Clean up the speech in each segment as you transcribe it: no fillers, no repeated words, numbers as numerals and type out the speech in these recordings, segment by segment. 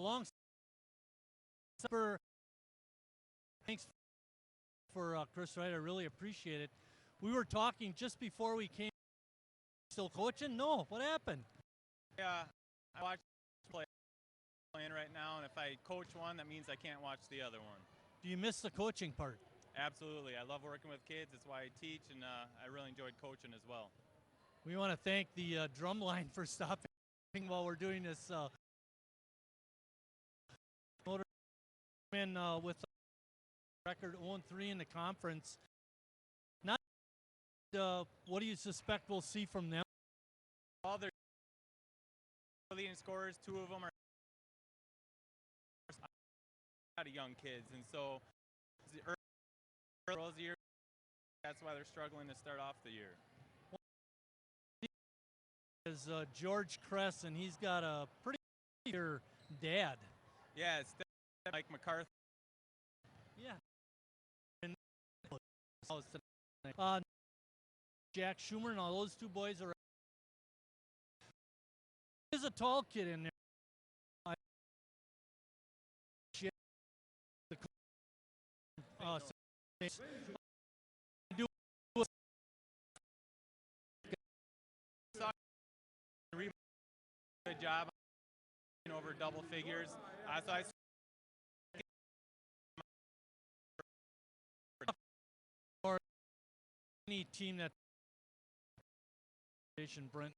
along. Thanks for Chris Wright. I really appreciate it. We were talking just before we came. Still coaching? No. What happened? Yeah, I watch playing right now, and if I coach one, that means I can't watch the other one. Do you miss the coaching part? Absolutely. I love working with kids. That's why I teach, and I really enjoyed coaching as well. We want to thank the drum line for stopping while we're doing this. Motor in with record 0-3 in the conference. Not. What do you suspect we'll see from them? All their leading scorers, 2 of them are out of young kids, and so early year, that's why they're struggling to start off the year. Is George Kress, and he's got a pretty dear dad. Yeah, it's Mike McCarthy. Yeah. Jack Schumer and all those 2 boys are. There's a tall kid in there. Good job over double figures. So I or any team that Brent,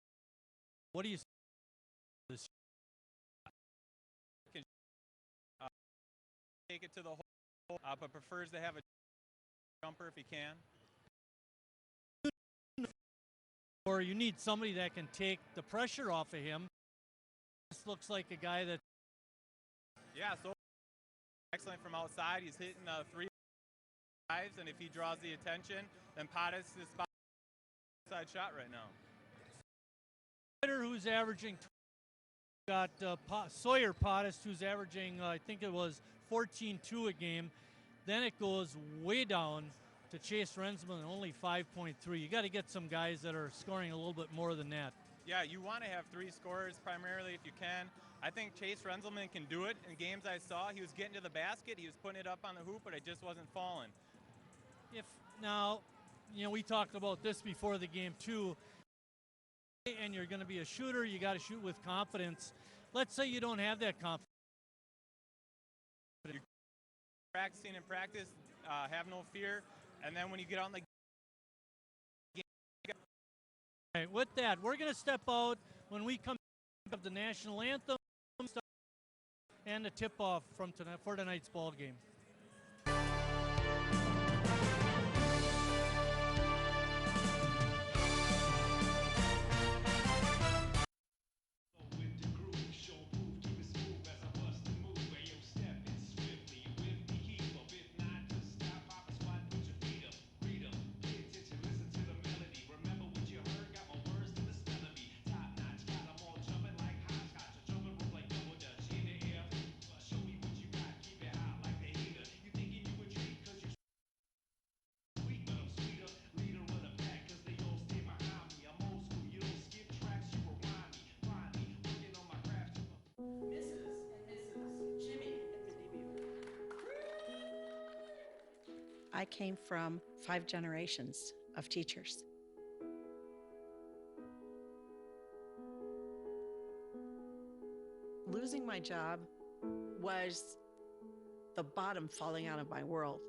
what do you this can take it to the hole, but prefers to have a jumper if he can. Or you need somebody that can take the pressure off of him. This looks like a guy that. Yeah, so excellent from outside. He's hitting 3 drives, and if he draws the attention, then Pottis is side shot right now. Who's averaging. Got Sawyer Pottis, who's averaging, I think it was 14-2 a game. Then it goes way down to Chase Rensman, only 5.3. You got to get some guys that are scoring a little bit more than that. Yeah, you want to have 3 scorers primarily if you can. I think Chase Renzelman can do it. In games I saw, he was getting to the basket, he was putting it up on the hoop, but it just wasn't falling. Now, we talked about this before the game too, and you're going to be a shooter, you got to shoot with confidence. Let's say you don't have that confidence. You're practicing in practice, have no fear, and then when you get out in the game. Right, with that, we're going to step out when we come up the national anthem and the tip-off for tonight's ball game. I came from 5 generations of teachers. Losing my job was the bottom falling out of my world.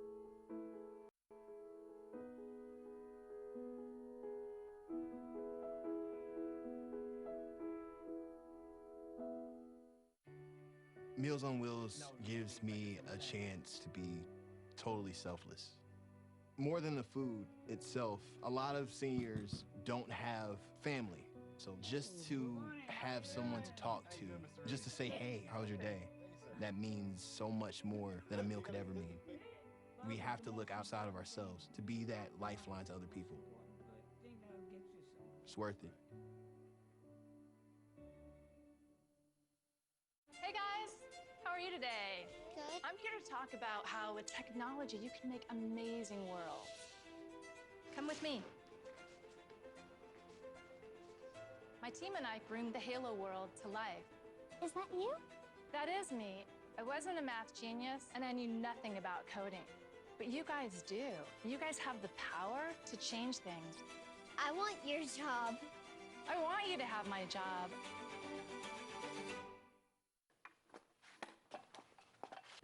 Meals on Wheels gives me a chance to be totally selfless. More than the food itself, a lot of seniors don't have family. So just to have someone to talk to, just to say, hey, how was your day? That means so much more than a meal could ever mean. We have to look outside of ourselves to be that lifeline to other people. It's worth it. Hey guys, how are you today? Good. I'm here to talk about how with technology you can make amazing worlds. Come with me. My team and I groomed the Halo world to life. Is that you? That is me. I wasn't a math genius, and I knew nothing about coding. But you guys do. You guys have the power to change things. I want your job. I want you to have my job.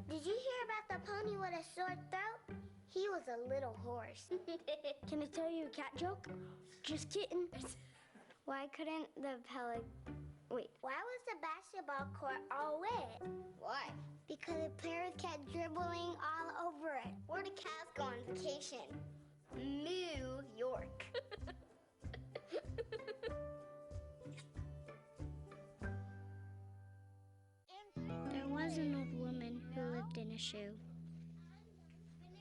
Did you hear about the pony with a sore throat? He was a little horse. Can I tell you a cat joke? Just kidding. Why couldn't the Wait. Why was the basketball court all wet? Why? Because the players kept dribbling all over it. Where do cats go on vacation? New York. There was an old woman who lived in a shoe.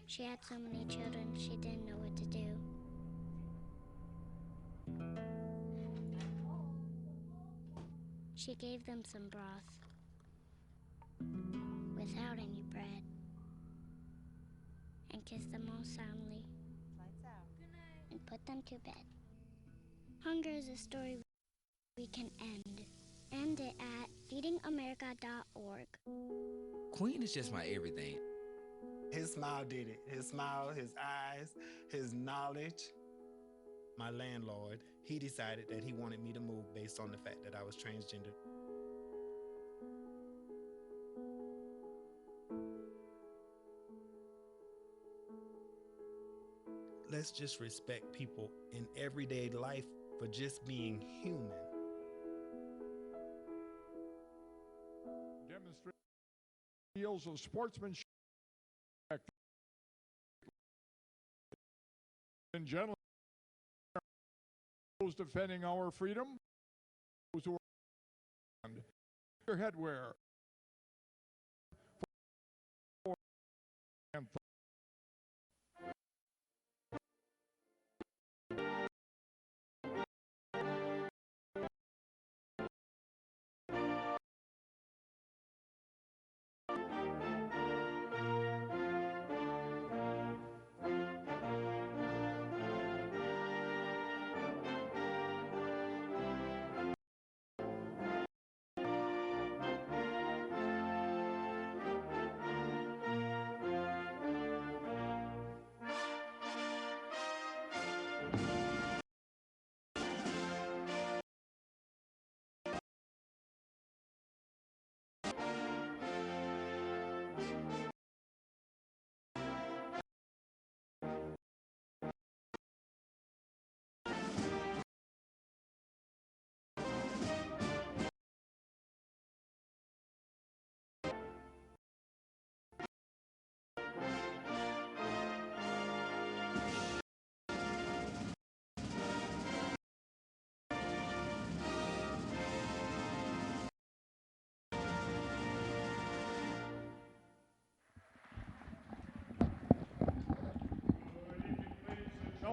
She had so many children, she didn't know what to do. She gave them some broth without any bread and kissed them all soundly. Lights out. Good night. And put them to bed. Hunger is a story we can end. End it at feedingamerica.org. Queen is just my everything. His smile did it. His smile, his eyes, his knowledge. My landlord, he decided that he wanted me to move based on the fact that I was transgender. Let's just respect people in everyday life for just being human. Demonstrate deals of sportsmanship in general, those defending our freedom, those who are your headwear.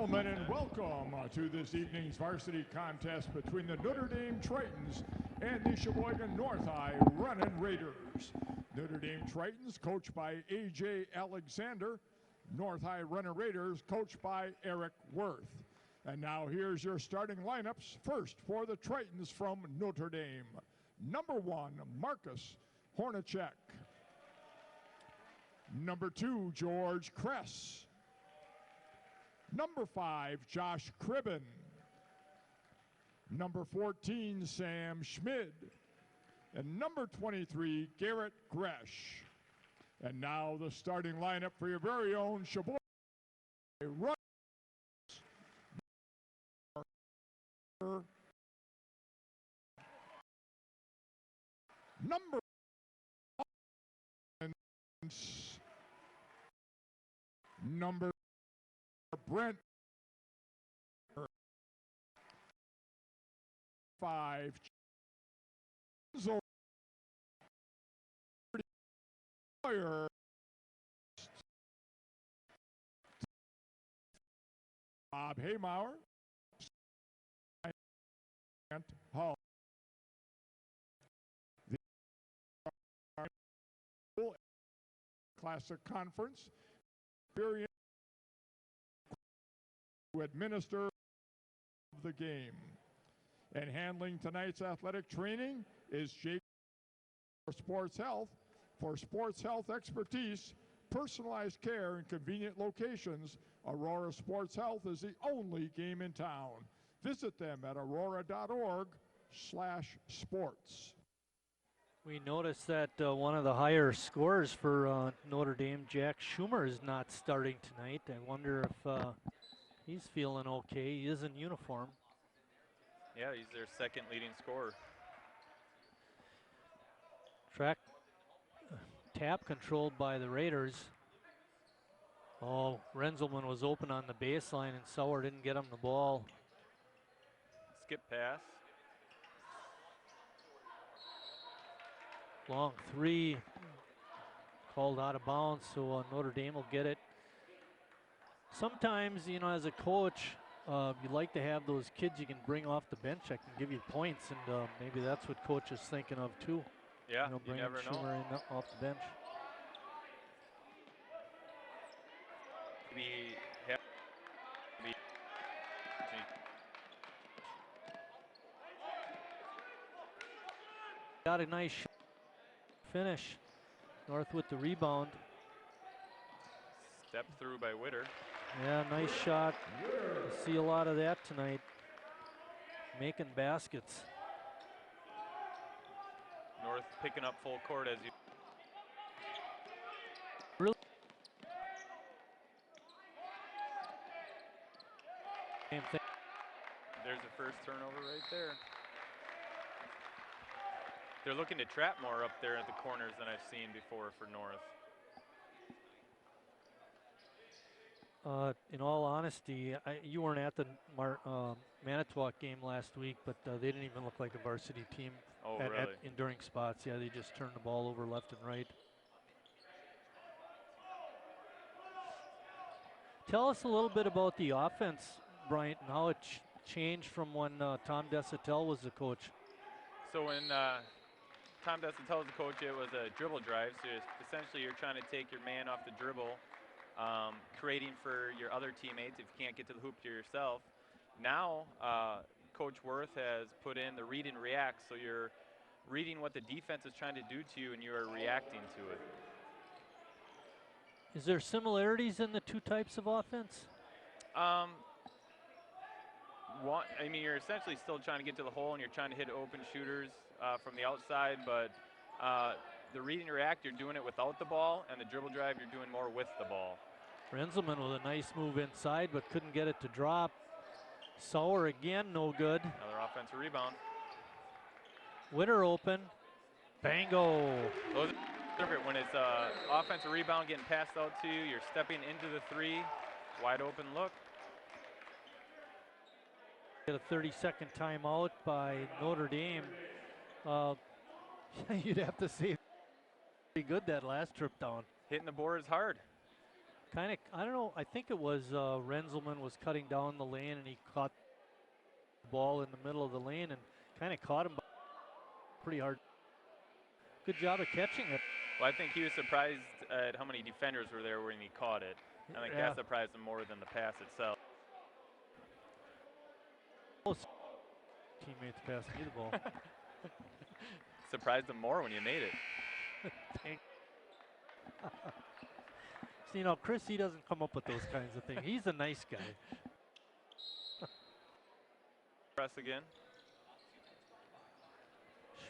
Gentlemen, and welcome to this evening's varsity contest between the Notre Dame Tritons and the Sheboygan North High Runnin' Raiders. Notre Dame Tritons coached by A.J. Alexander, North High Runnin' Raiders coached by Eric Worth. And now here's your starting lineups. First for the Tritons from Notre Dame. Number 1, Marcus Hornacek. Number 2, George Kress. Number 5, Josh Cribben. Number 14, Sam Schmid. And number 23, Garrett Gresh. And now the starting lineup for your very own Sheboygan Runners. Number 1, number Brent 5 Bob Haymauer, Hull. The Classic Conference experience to administer the game. And handling tonight's athletic training is Jake Sports Health. For sports health expertise, personalized care, and convenient locations, Aurora Sports Health is the only game in town. Visit them at aurora.org/sports. We noticed that one of the higher scorers for Notre Dame, Jack Schumer, is not starting tonight. I wonder if he's feeling okay. He is in uniform. Yeah, he's their second leading scorer. Track tap controlled by the Raiders. Oh, Renzelman was open on the baseline and Sauer didn't get him the ball. Skip pass. Long three, called out of bounds, so Notre Dame will get it. Sometimes, you know, as a coach, you like to have those kids you can bring off the bench that can give you points, and maybe that's what coach is thinking of too. Yeah, you know, bringing never know. Schumer in off the bench. Got a nice finish. North with the rebound. Step through by Witter. Yeah, nice shot. You see a lot of that tonight. Making baskets. North picking up full court as you. Really? Same thing. There's the first turnover right there. They're looking to trap more up there at the corners than I've seen before for North. In all honesty, you weren't at the Manitowoc game last week, but they didn't even look like a varsity team during spots. Yeah, they just turned the ball over left and right. Tell us a little bit about the offense, Bryant, and how it changed from when Tom Desautels was the coach. So when Tom Desautels was the coach, it was a dribble drive. So essentially you're trying to take your man off the dribble, creating for your other teammates if you can't get to the hoop to yourself. Now, Coach Worth has put in the read and react, so you're reading what the defense is trying to do to you and you are reacting to it. Is there similarities in the two types of offense? You're essentially still trying to get to the hole and you're trying to hit open shooters from the outside, but the read and react, you're doing it without the ball, and the dribble drive, you're doing more with the ball. Renzelman with a nice move inside, but couldn't get it to drop. Sauer again, no good. Another offensive rebound. Witter open. Bango. Those are when it's offensive rebound getting passed out to you, you're stepping into the three, wide open look. Get a 30-second timeout by Notre Dame. You'd have to say pretty good that last trip down. Hitting the board is hard. Kind of, I don't know, I think it was Renzelman was cutting down the lane and he caught the ball in the middle of the lane and kind of caught him pretty hard. Good job of catching it. Well, I think he was surprised at how many defenders were there when he caught it. I think that surprised him more than the pass itself. Teammates passing you the ball. Surprised him more when you made it. So, you know, Chris, he doesn't come up with those kinds of things. He's a nice guy. Press again.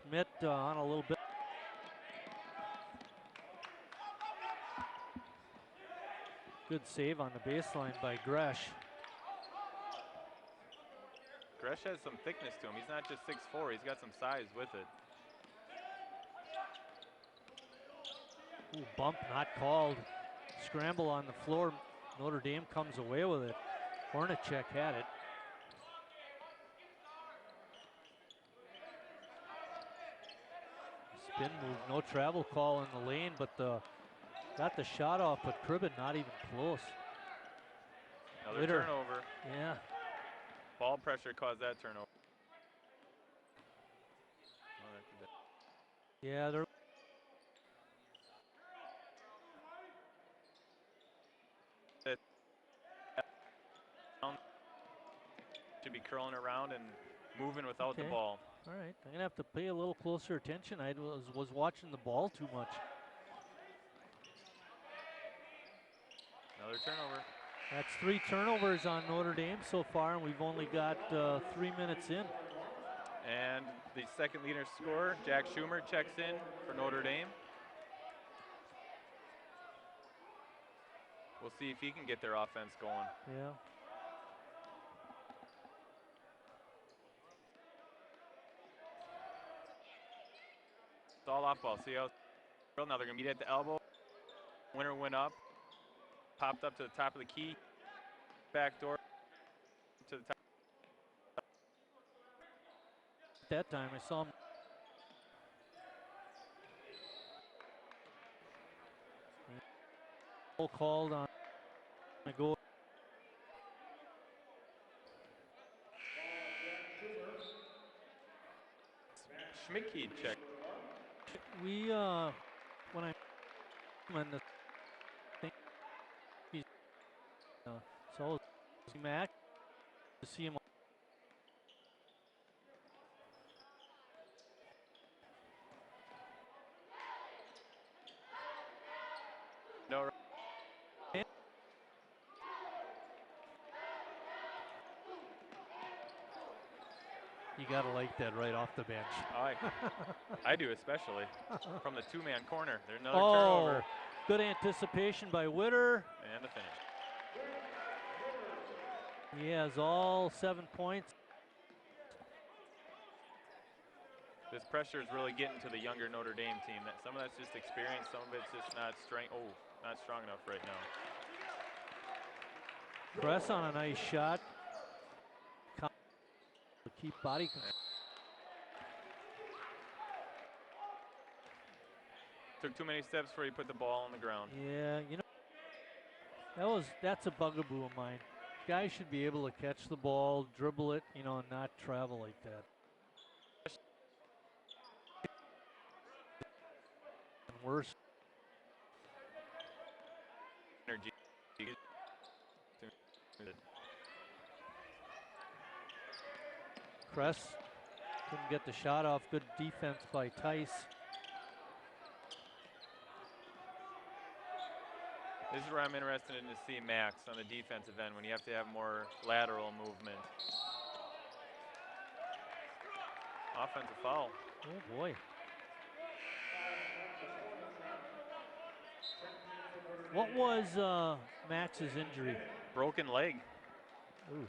Schmidt on a little bit. Good save on the baseline by Gresh. Gresh has some thickness to him. He's not just 6'4", he's got some size with it. Ooh, bump not called. Scramble on the floor. Notre Dame comes away with it. Hornacek had it. Spin move, no travel call in the lane, but got the shot off, but Cribben not even close. Another turnover. Yeah. Ball pressure caused that turnover. Yeah, they're should be curling around and moving without the ball. All right, I'm gonna have to pay a little closer attention. I was watching the ball too much. Another turnover. That's 3 turnovers on Notre Dame so far, and we've only got 3 minutes in. And the second leader scorer, Jack Schumer, checks in for Notre Dame. We'll see if he can get their offense going. Yeah. It's all off ball. See how now they're gonna meet at the elbow. Winner went up, popped up to the top of the key, back door to the top. That time I saw him. Called on the goal. Schmidt check. We when I in the thing, he's so Mac to see him. No. You gotta like that right off the bench. I do, especially from the 2-man corner. There's another Oh, turnover. good anticipation by Witter. And the finish. He has all 7 points. This pressure is really getting to the younger Notre Dame team. That some of that's just experience, some of it's just not strength. Oh, not strong enough right now. Press on a nice shot. Keep body control. Took too many steps before he put the ball on the ground. Yeah, you know, that's a bugaboo of mine. Guys should be able to catch the ball, dribble it, you know, and not travel like that. And worse. Energy. Kress couldn't get the shot off. Good defense by Tice. This is where I'm interested in to see Max on the defensive end when you have to have more lateral movement. Offensive foul. Oh boy. What was Max's injury? Broken leg. Ooh.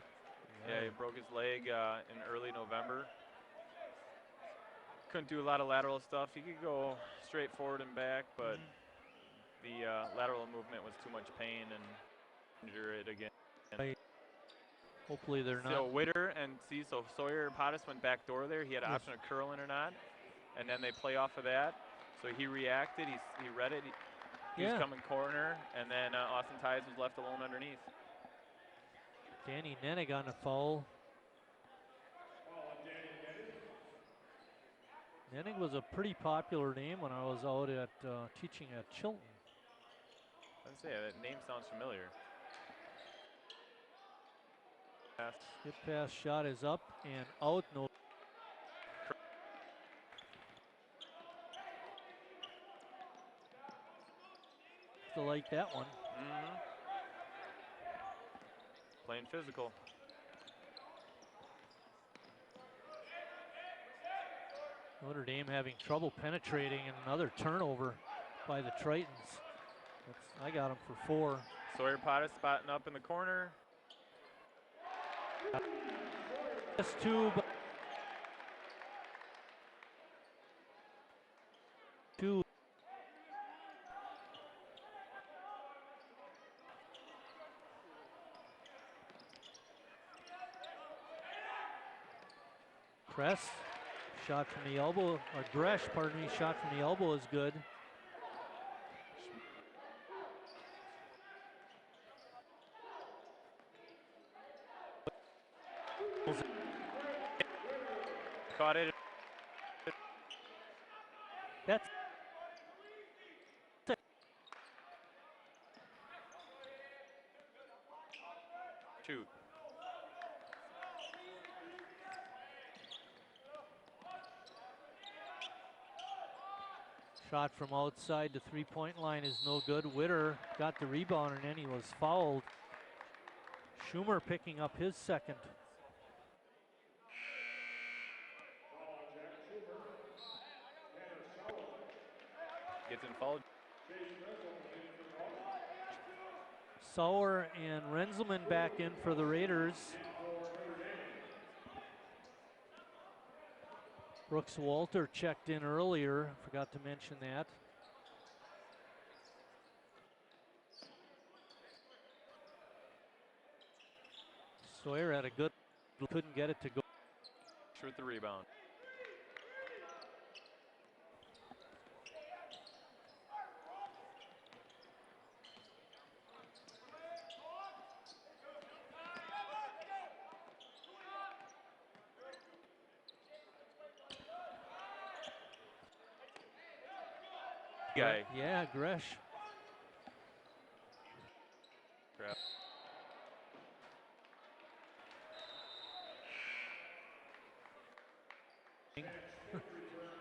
Yeah, he broke his leg in early November. Couldn't do a lot of lateral stuff. He could go straight forward and back, but the lateral movement was too much pain and injure it again. Hopefully they're not. So Witter and so Sawyer Pottis went back door there. He had an option of curling or not, and then they play off of that. So he reacted. He read it. He was coming corner, and then Austin Tides was left alone underneath. Danny Nennig on the foul. Nennig was a pretty popular name when I was out at teaching at Chilton. I'd say that name sounds familiar. Skip pass shot is up and out. No. Still like that one. Playing physical. Notre Dame having trouble penetrating, and another turnover by the Tritons. I got him for 4. Sawyer Pottis spotting up in the corner. Just 2. Press, shot from the elbow, or Dresch, pardon me, shot from the elbow is good. Caught it. That's shoot. Shot from outside the three-point line is no good. Witter got the rebound and then he was fouled. Schumer picking up his second. Gets in foul. Sauer and Renzelman back in for the Raiders. Brooks Walter checked in earlier, forgot to mention that. Sawyer had a good, couldn't get it to go. With the rebound. Guy. Yeah, Gresh. Crap.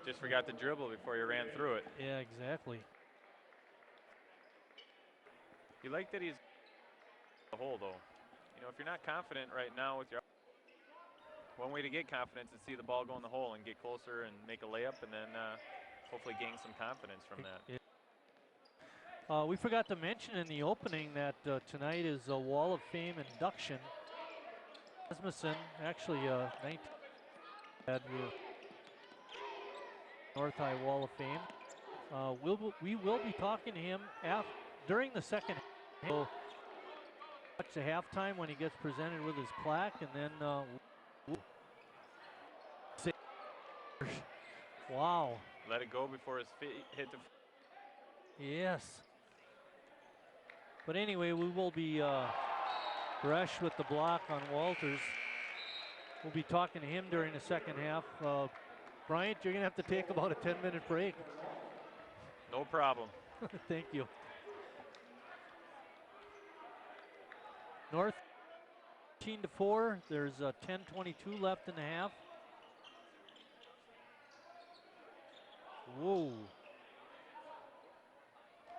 Just forgot to dribble before you ran through it. Yeah, exactly. You like that he's the hole though. You know, if you're not confident right now with your, one way to get confidence is see the ball go in the hole and get closer and make a layup, and then hopefully gain some confidence from that. We forgot to mention in the opening that tonight is a Wall of Fame induction. Rasmussen, actually 19 North High Wall of Fame. We will be talking to him during the second half. We'll watch the halftime when he gets presented with his plaque, and then wow. Let it go before his feet hit the. Yes. But anyway, we will be Gresh with the block on Walters. We'll be talking to him during the second half. Bryant, you're going to have to take about a 10-minute break. No problem. Thank you. North 13-4. There's 10:22 left in the half. Whoa.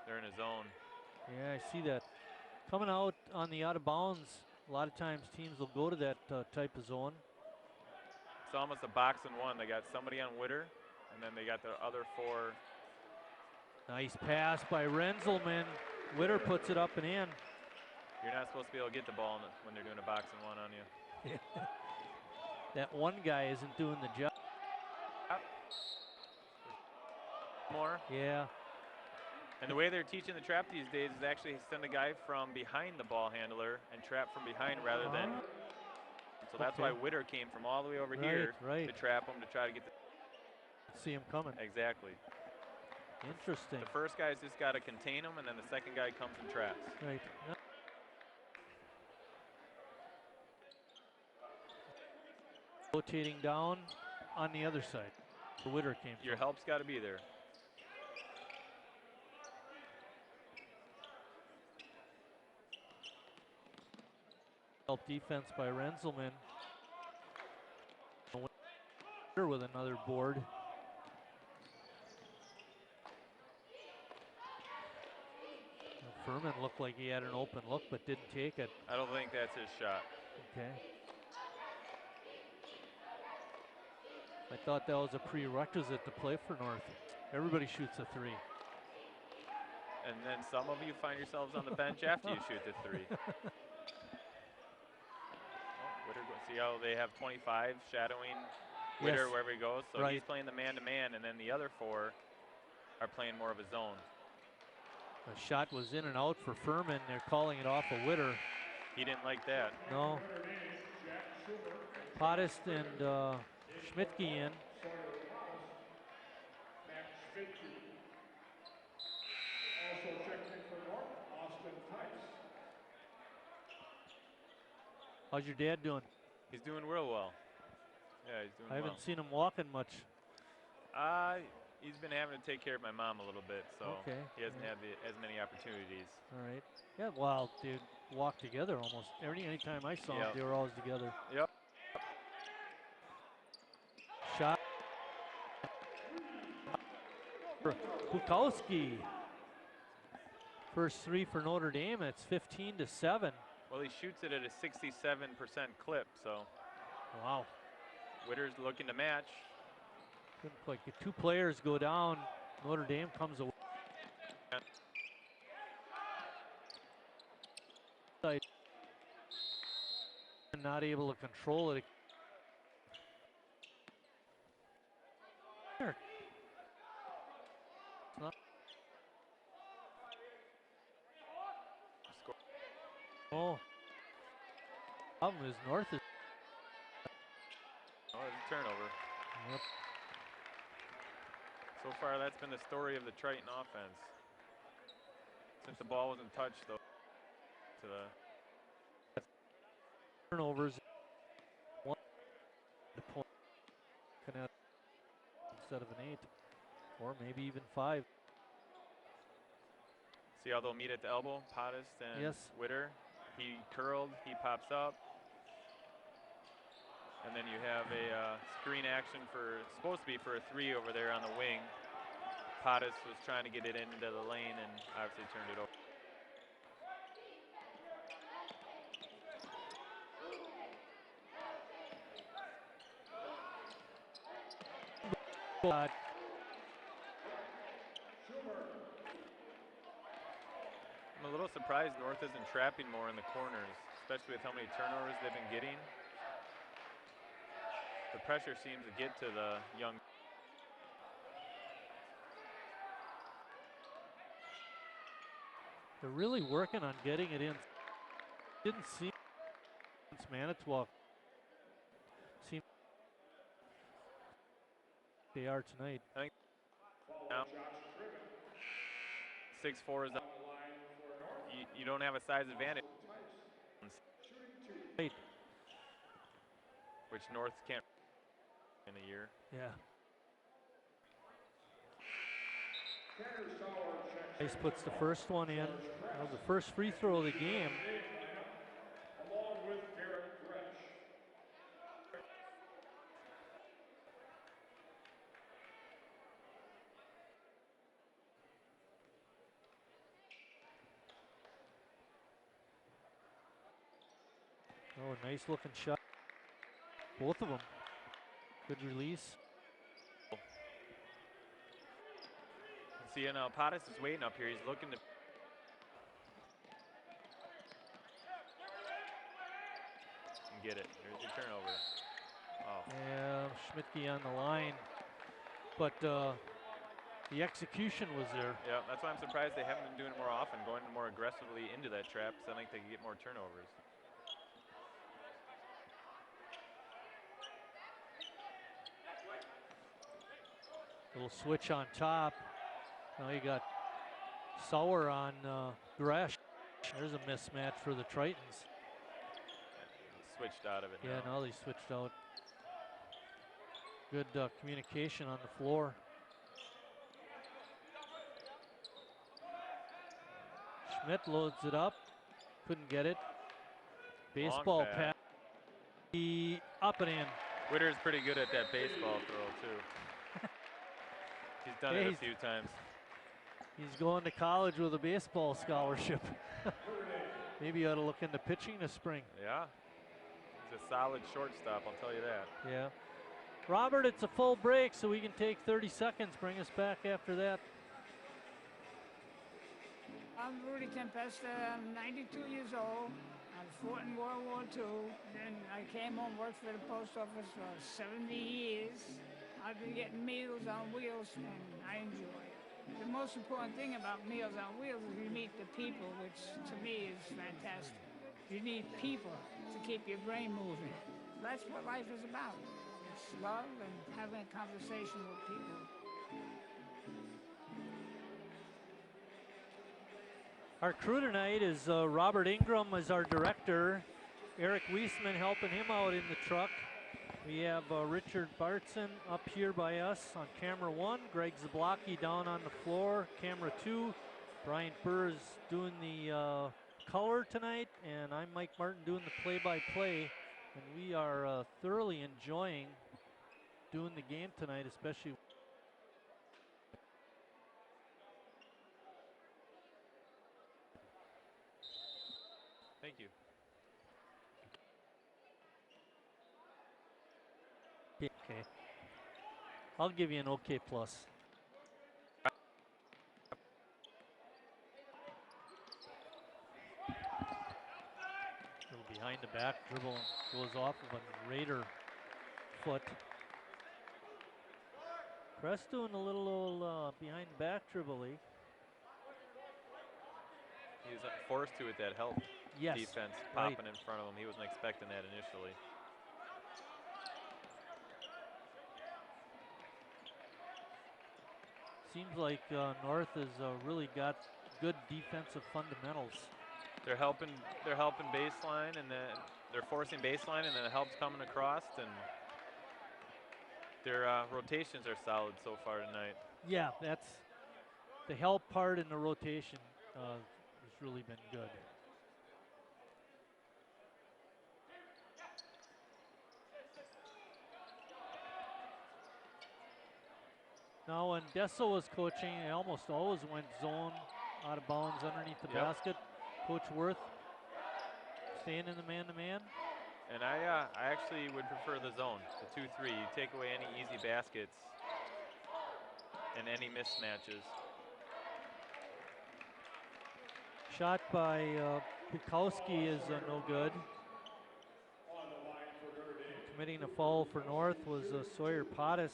They're in a zone. Yeah, I see that. Coming out on the out of bounds, a lot of times teams will go to that type of zone. It's almost a box and one. They got somebody on Witter, and then they got the other four. Nice pass by Renzelman. Witter puts it up and in. You're not supposed to be able to get the ball when they're doing a box and one on you. That one guy isn't doing the job. More. Yeah. And the way they're teaching the trap these days is actually send a guy from behind the ball handler and trap from behind rather than. So that's why Witter came from all the way over here to trap him to try to get the. See him coming. Exactly. Interesting. The first guy's just got to contain him, and then the second guy comes and traps. Right. Rotating down on the other side. The Witter came. Your help's got to be there. Help defense by Renzelman. With another board. Furman looked like he had an open look but didn't take it. I don't think that's his shot. Okay. I thought that was a prerequisite to play for North. Everybody shoots a three. And then some of you find yourselves on the bench after you shoot the three. See how they have 25 shadowing Witter wherever he goes. So he's playing the man-to-man, and then the other four are playing more of a zone. The shot was in and out for Furman. They're calling it off of Witter. He didn't like that. No. Pottis and Schmidtke in. How's your dad doing? He's doing real well. Yeah, he's doing well. I haven't seen him walking much. He's been having to take care of my mom a little bit, so he hasn't had as many opportunities. All right. Yeah, well, they walk together almost. Anytime I saw them, they were always together. Yep. Shot. Bukowski. First three for Notre Dame. It's 15-7. Well, he shoots it at a 67% clip, so. Wow. Witter's looking to match. Couldn't quite get two players go down. Notre Dame comes away. Not able to control it. Oh. Problem is North is. Oh, it's a turnover. Yep. So far, that's been the story of the Triton offense. Since the ball wasn't touched, though, to the Turnovers. One point instead of an 8, or maybe even 5. See how they'll meet at the elbow, Pottis and yes. Witter. He curled, he pops up. And then you have a screen action for, supposed to be for a 3 over there on the wing. Pottis was trying to get it into the lane and obviously turned it over. I'm a little surprised North isn't trapping more in the corners, especially with how many turnovers they've been getting. The pressure seems to get to the young. They're really working on getting it in. Didn't see since Manitowoc. Seem they are tonight. I think now 6'4" is up. You don't have a size advantage. Right. Which North can't in a year. Yeah. Nice puts the first one in. That was the first free throw of the game. Oh, a nice looking shot. Both of them. Good release. See, you know, Pottis is waiting up here. He's looking to. And get it. There's your turnover. Oh. Yeah, Schmidtke on the line. But the execution was there. Yeah, that's why I'm surprised they haven't been doing it more often, going more aggressively into that trap, because I think they can get more turnovers. Little switch on top. Now you got Sauer on Gresh. There's a mismatch for the Tritons. Switched out of it Yeah, now they switched out. Good communication on the floor. Schmidt loads it up. Couldn't get it. Baseball pass. Up and in. Witter's pretty good at that baseball throw, too. He's done it a few times. He's going to college with a baseball scholarship. Maybe you ought to look into pitching this spring. Yeah. He's a solid shortstop, I'll tell you that. Yeah. Robert, it's a full break, so we can take 30 seconds. Bring us back after that. I'm Rudy Tempesta. I'm 92 years old. I fought in World War II. Then I came home, worked for the post office for 70 years. I've been getting Meals on Wheels, and I enjoy it. The most important thing about Meals on Wheels is you meet the people, which to me is fantastic. You need people to keep your brain moving. That's what life is about. It's love and having a conversation with people. Our crew tonight is Robert Ingram as our director. Eric Wiesman helping him out in the truck. We have Richard Bartson up here by us on camera 1. Greg Zablocki down on the floor, camera 2. Bryant Burr is doing the color tonight, and I'm Mike Martin doing the play-by-play. And we are thoroughly enjoying doing the game tonight, especially Thank you. Okay. I'll give you an okay plus. Little behind the back dribble goes off of a Raider foot. Press doing a little old behind the back dribble. He was forced to it. That helped. Yes, Defense right. popping in front of him. He wasn't expecting that initially. Seems like North has really got good defensive fundamentals. They're helping baseline, and then they're forcing baseline, and then the help's coming across, and their rotations are solid so far tonight. Yeah, that's the help part in the rotation has really been good. Now, when Dessel was coaching, he almost always went zone out of bounds underneath the basket. Coach Worth staying in the man-to-man. And I actually would prefer the zone, the 2-3. You take away any easy baskets and any mismatches. Shot by Pikowski is no good. Committing a foul for North was Sawyer Pottis.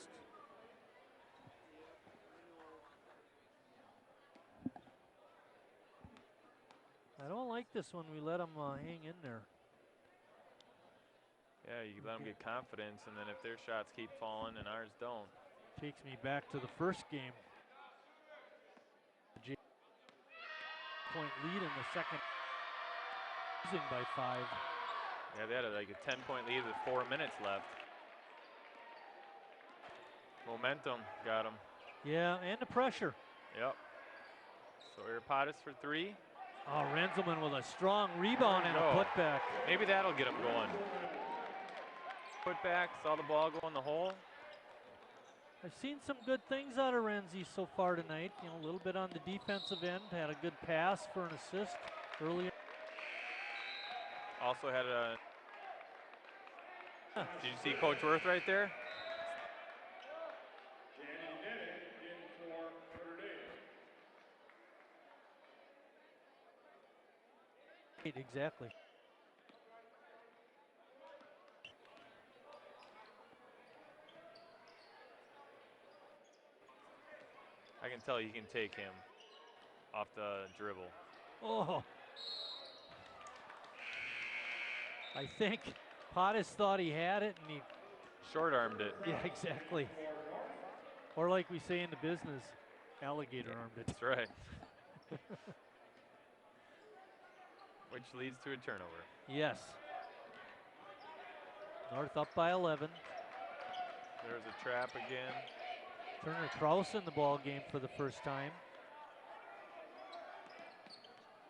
I don't like this one. We let them hang in there. Yeah, you let them get confidence, and then if their shots keep falling and ours don't. Takes me back to the first game. Point lead in the second, losing by 5. Yeah, they had like a 10-point lead with 4 minutes left. Momentum got them. Yeah, and the pressure. Yep. Sawyer Pottis for 3. Oh, Renzelman with a strong rebound and a putback. Maybe that'll get him going. Putback, saw the ball go in the hole. I've seen some good things out of Renzi so far tonight. You know, a little bit on the defensive end. Had a good pass for an assist earlier. Also had a. Did you see Coach Worth right there? Exactly. I can tell you can take him off the dribble. Oh. I think Pottis thought he had it and he short-armed it. Yeah, exactly. Or like we say in the business, alligator armed it. That's right. Which leads to a turnover. Yes. North up by 11. There's a trap again. Turner Kraus in the ball game for the first time.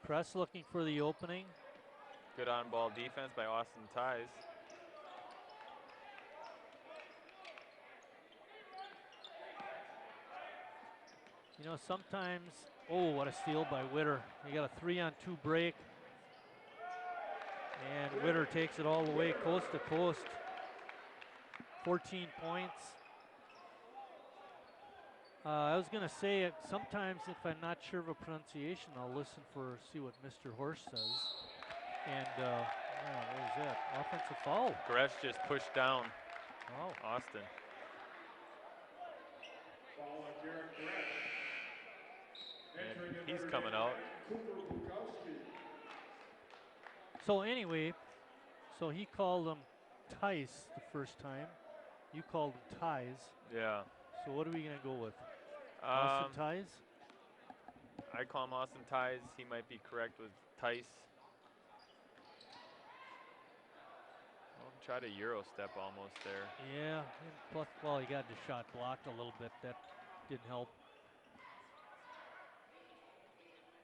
Press looking for the opening. Good on-ball defense by Austin Ties. You know, sometimes, oh, what a steal by Witter. He got a 3-on-2 break. And Witter takes it all the way coast to coast. 14 points. I was going to say, sometimes if I'm not sure of a pronunciation, I'll listen for, see what Mr. Horse says. And, yeah, what was that? Offensive foul. Gresh just pushed down Austin. And he's coming out. So anyway, so he called him Tice the first time. You called him Ties. Yeah. So what are we going to go with? Austin Ties? I call him Austin Ties. He might be correct with Tice. Tried a Euro step almost there. Yeah, and plus, well, he got the shot blocked a little bit. That didn't help.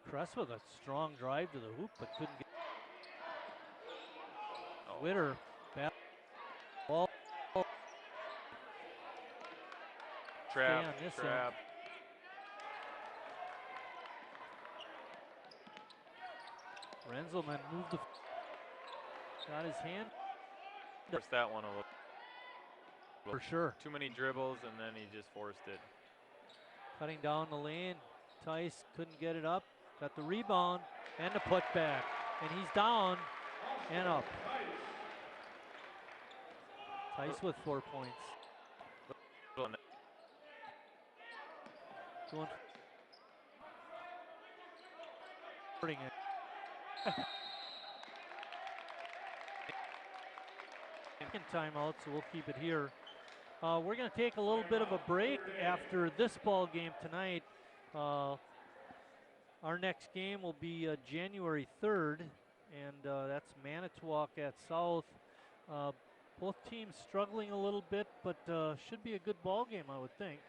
Kress with a strong drive to the hoop, but couldn't get. Witter, ball. Trap, on this trap. Renzelman moved the Got his hand. Forced that one a little. For sure. Too many dribbles, and then he just forced it. Cutting down the lane. Tice couldn't get it up. Got the rebound and the putback. And he's down and up. Tice with 4 points. Going it. Second timeout, so we'll keep it here. We're going to take a little bit of a break after this ball game tonight. Our next game will be January 3rd, and that's Manitowoc at South. Both teams struggling a little bit, but should be a good ball game, I would think.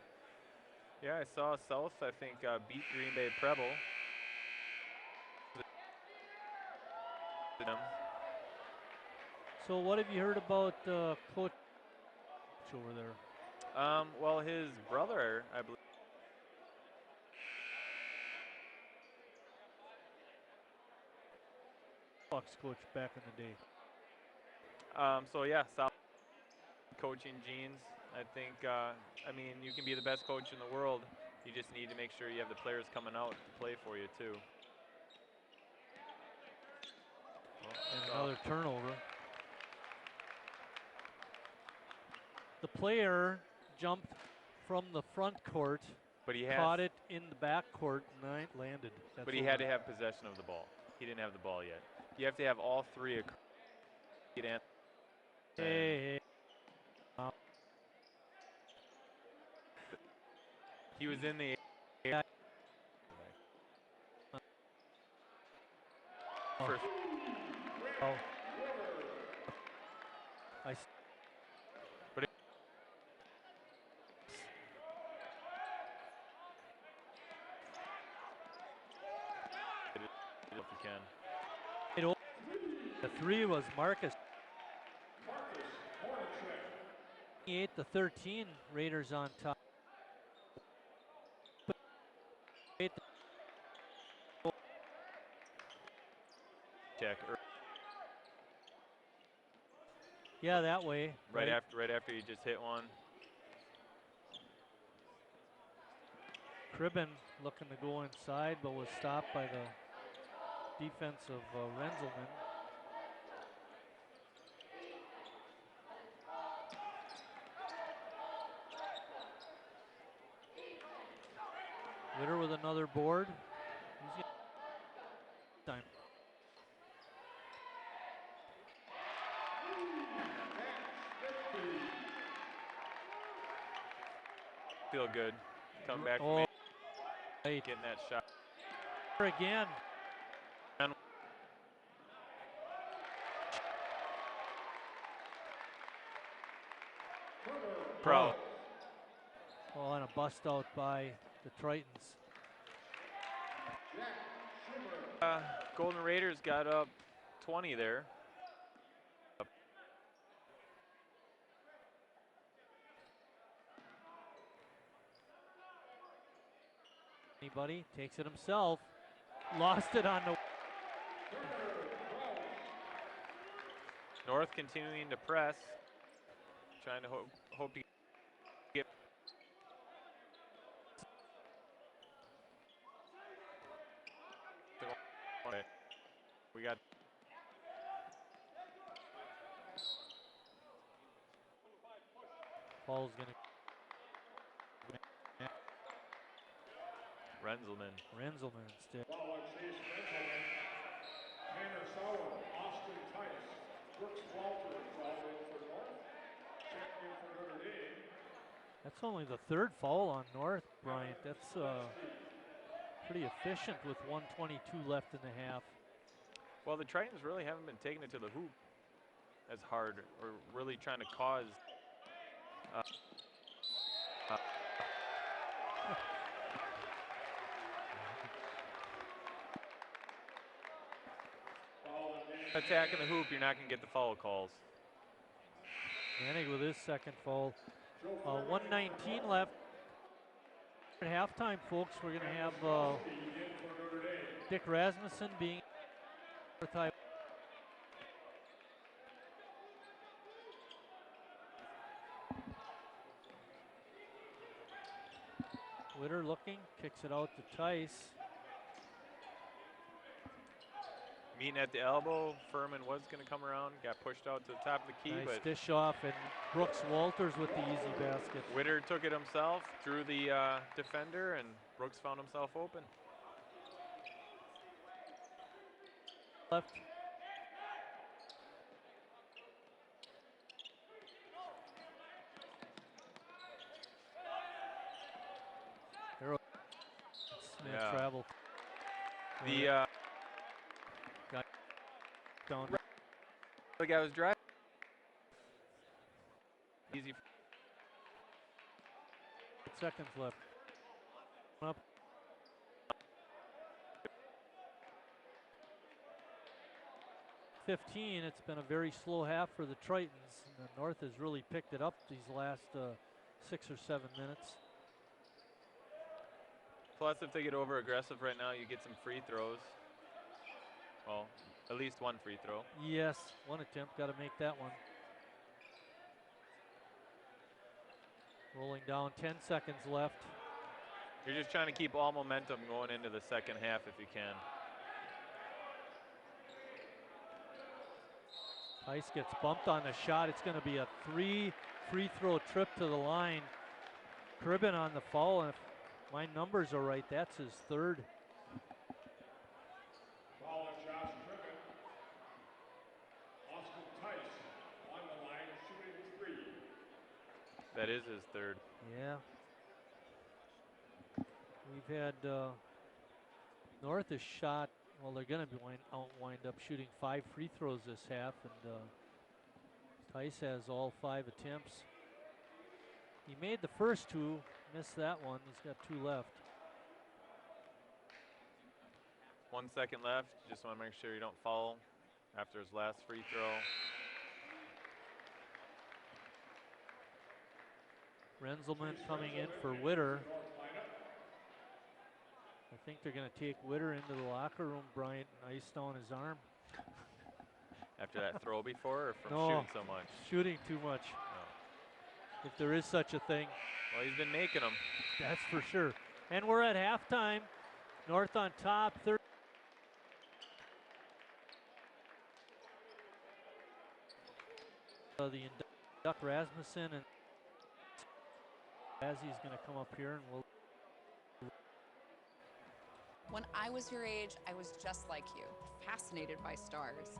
Yeah, I saw South, I think, beat Green Bay Preble. So what have you heard about Coach over there? Well, his brother, I believe. Bucks coach back in the day. So yeah, South coaching genes. I think, I mean, you can be the best coach in the world. You just need to make sure you have the players coming out to play for you too. And another turnover. The player jumped from the front court, but he caught it in the back court, and landed. That's but he had to have possession of the ball. He didn't have the ball yet. You have to have all three. Hey. He was in the. First. Oh. But if you can. The three was Marcus. 28-13, Raiders on top. Check. Yeah, that way. Right after you just hit one. Cribben looking to go inside, but was stopped by the defense of Renzelman. Witter with another board. Time. Feel good. Come back from getting that shot. Again. Pro. Oh, and a bust out by the Tritons. Golden Raiders got up 20 there. Anybody takes it himself. Lost it on the. North continuing to press. Trying to hope to get. We got. Paul's gonna. Renzelman still. WSCS Renzelman, Tanner Sauer, Austin Tice, Brooks Walter foul in for North, check in for Notre Dame. That's only the third foul on North, Bryant. That's pretty efficient with 1:22 left in the half. Well, the Tritons really haven't been taking it to the hoop as hard, or really trying to cause. Attacking the hoop, you're not going to get the foul calls. Manning with his second foul. 1:19 left. At halftime, folks, we're going to have Dick Rasmussen being Witter looking, kicks it out to Tice. Meeting at the elbow, Furman was going to come around, got pushed out to the top of the key, Nice but dish off, and Brooks Walters with the easy basket. Witter took it himself, threw the defender, and Brooks found himself open. Left. Yeah. Travel. The got down. the guy was driving. Easy. 8 seconds left. Up. .15. It's been a very slow half for the Tritons. The North has really picked it up these last 6 or 7 minutes. Plus, if they get over aggressive right now, you get some free throws. Well, at least one free throw. Yes, one attempt. Got to make that one. Rolling down, 10 seconds left. You're just trying to keep all momentum going into the second half if you can. Tice gets bumped on the shot. It's going to be a 3 free throw trip to the line. Cribbin on the foul, and if my numbers are right, that's his 3rd. Foul on Josh Cribbin. Austin Tice on the line shooting 3. That is his 3rd. Yeah. We've had North has shot, well, they're going to wind up shooting 5 free throws this half, and Tice has all 5 attempts. He made the first 2, missed that one. He's got 2 left. 1 second left. Just want to make sure you don't foul after his last free throw. Renzelman coming in for Witter. I think they're going to take Witter into the locker room, Bryant, and ice down his arm. After that throw before, or from No, shooting so much? Shooting too much. Oh. If there is such a thing. Well, he's been making them. That's for sure. And we're at halftime. North on top, 30. The induct Rasmussen, and Razzy's going to come up here, and we'll. When I was your age, I was just like you, fascinated by stars.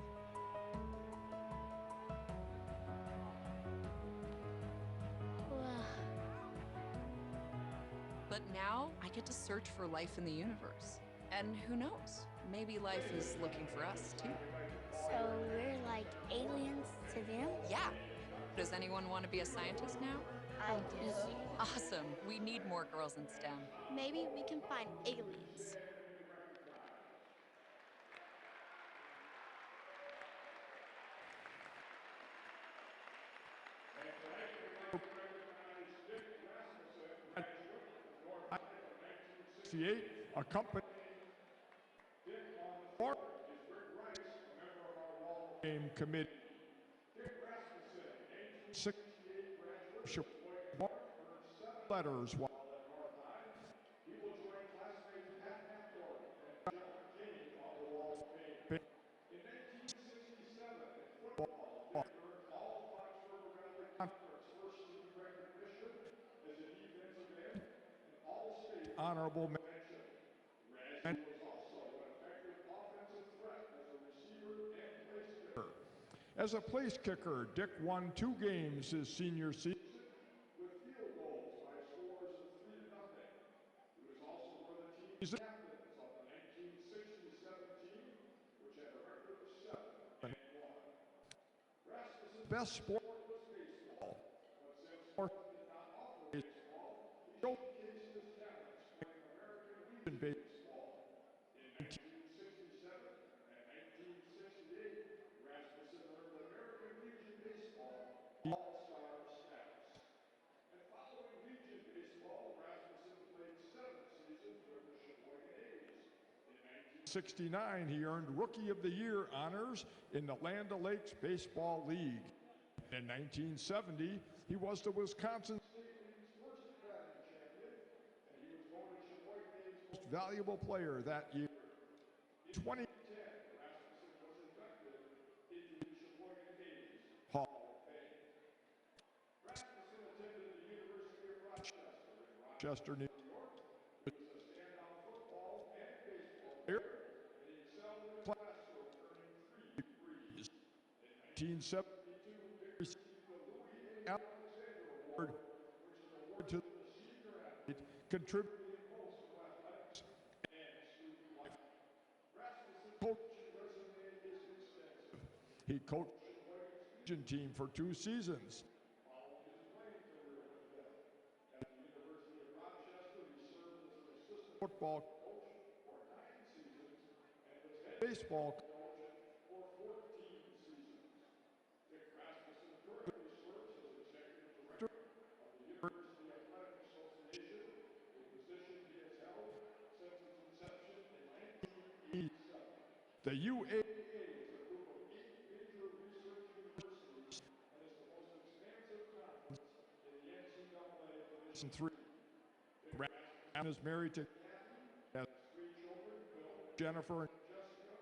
But now I get to search for life in the universe. And who knows, maybe life is looking for us too. So we're like aliens to them? Yeah. Does anyone want to be a scientist now? I do. Awesome. We need more girls in STEM. Maybe we can find aliens. Accompanied game committee. Six letters. Honorable mention. As a place kicker, Dick won 2 games his senior season with field goals by scores of 3-0. He was also one of the team's captains of the 1967 team, which had a record of 7-1. Rasmussen's best sport was baseball, but since North did not offer baseball, he showcased his talents playing American Legion baseball. In 1967 and 1968, Rasmussen earned American Legion Baseball All-Star status. And following Legion Baseball, Rasmussen played 7 seasons with the Sheboygan A's. In 1969, he earned Rookie of the Year honors in the Land O'Lakes Baseball League. In 1970, he was the Wisconsin State League's first batting champion, and he was voted valuable player that year. 2010, Hall of Fame. Rasmussen attended the University of Rochester, New York. He was a standout football and baseball player, and he excelled in the classroom, earning 3 degrees. In 1972, Dick received the Louis A. Alexander Award, which is an award to the senior athlete contributing most to athletics and student life. Rasmussen's coaching resume is extensive. He coached team for 2 seasons. Following his playing career with them. At the University of Rochester, he served as an assistant football coach for 9 seasons and was head baseball coach for 14 seasons. Dick Rasmussen currently serves as executive director of the University Athletic Association, a position he has held since its inception in 1987. The UAA is a group of 8 major research universities and is the most expansive conference in the NCAA Division III. Rasmussen is married to Kathy, has 3 children, Bill, Jennifer, and Jessica,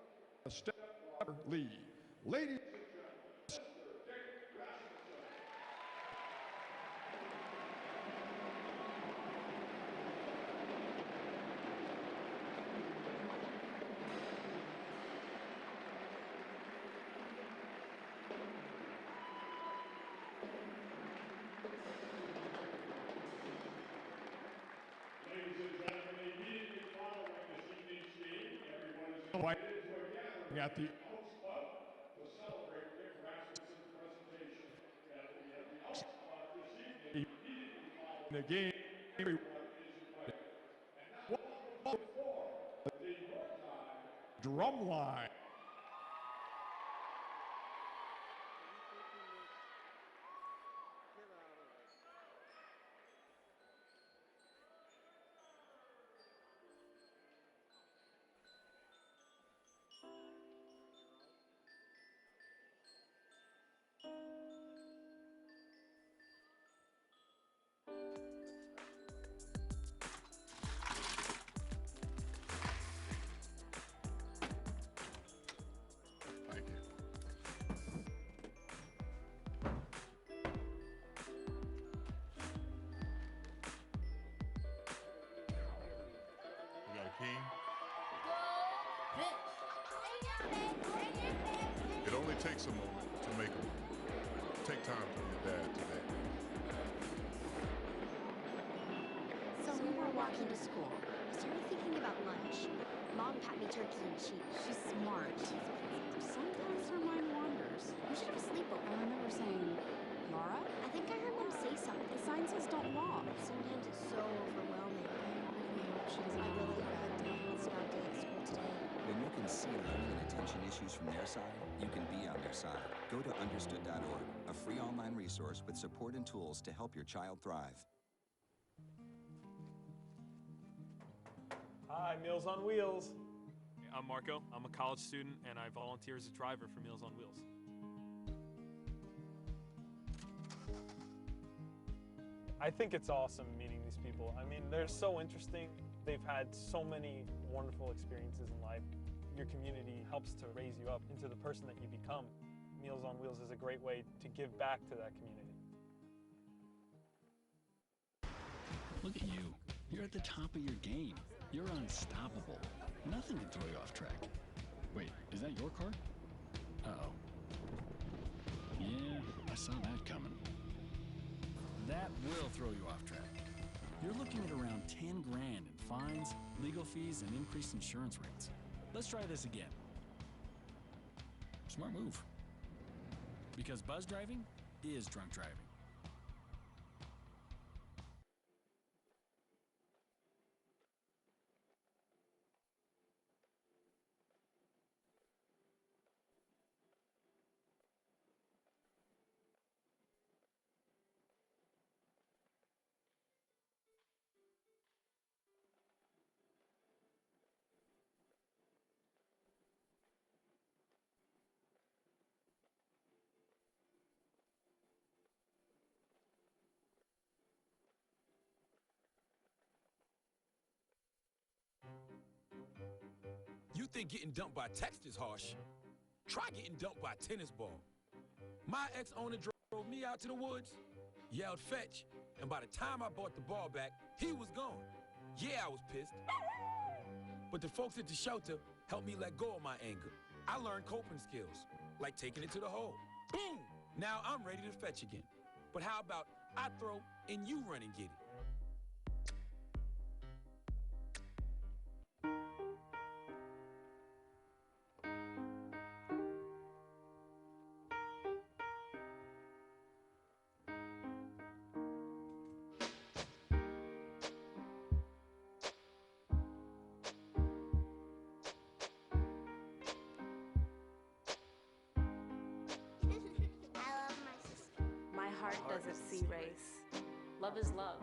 a stepdaughter, Lee. Ladies and gentlemen, Mr. Dick Rasmussen. Ladies and gentlemen, immediately following this evening's game, everyone is invited to a gathering at the Elks Club to celebrate Dick Rasmussen's presentation. Gathering at the Elks Club this evening, immediately following the game, everyone is invited. And now, welcome for the North High Drumline. Thank you. We got a king. It only takes a moment to make a moment. Take time for your dad today. So we were walking to school. I started thinking about lunch. Mom packed me turkey and cheese. She's smart. Sometimes her mind wanders. We should have a sleepover. I remember saying, Laura? I think I heard Mom say something. The sign says don't walk. Sometimes it's so overwhelming. I really hope she doesn't. I really hope it's not day at school today. When you can see learning and attention issues from their side, you can be on their side. Go to understood.org, a free online resource with support and tools to help your child thrive. Hi, Meals on Wheels. I'm Marco. I'm a college student, and I volunteer as a driver for Meals on Wheels. I think it's awesome meeting these people. I mean, they're so interesting. They've had so many wonderful experiences in life. Your community helps to raise you up into the person that you become. Meals on Wheels is a great way to give back to that community. Look at you. You're at the top of your game. You're unstoppable. Nothing can throw you off track. Wait, is that your car? Uh-oh. Yeah, I saw that coming. That will throw you off track. You're looking at around 10 grand in fines, legal fees, and increased insurance rates. Let's try this again. Smart move. Because buzz driving is drunk driving. think getting dumped by text is harsh, try getting dumped by a tennis ball. My ex-owner drove me out to the woods, yelled fetch, and by the time I brought the ball back, he was gone. Yeah, I was pissed. But the folks at the shelter helped me let go of my anger. I learned coping skills, like taking it to the hole. Boom! Now I'm ready to fetch again. But how about I throw and you run and get it? I love my sister. My heart doesn't see race. Love is love.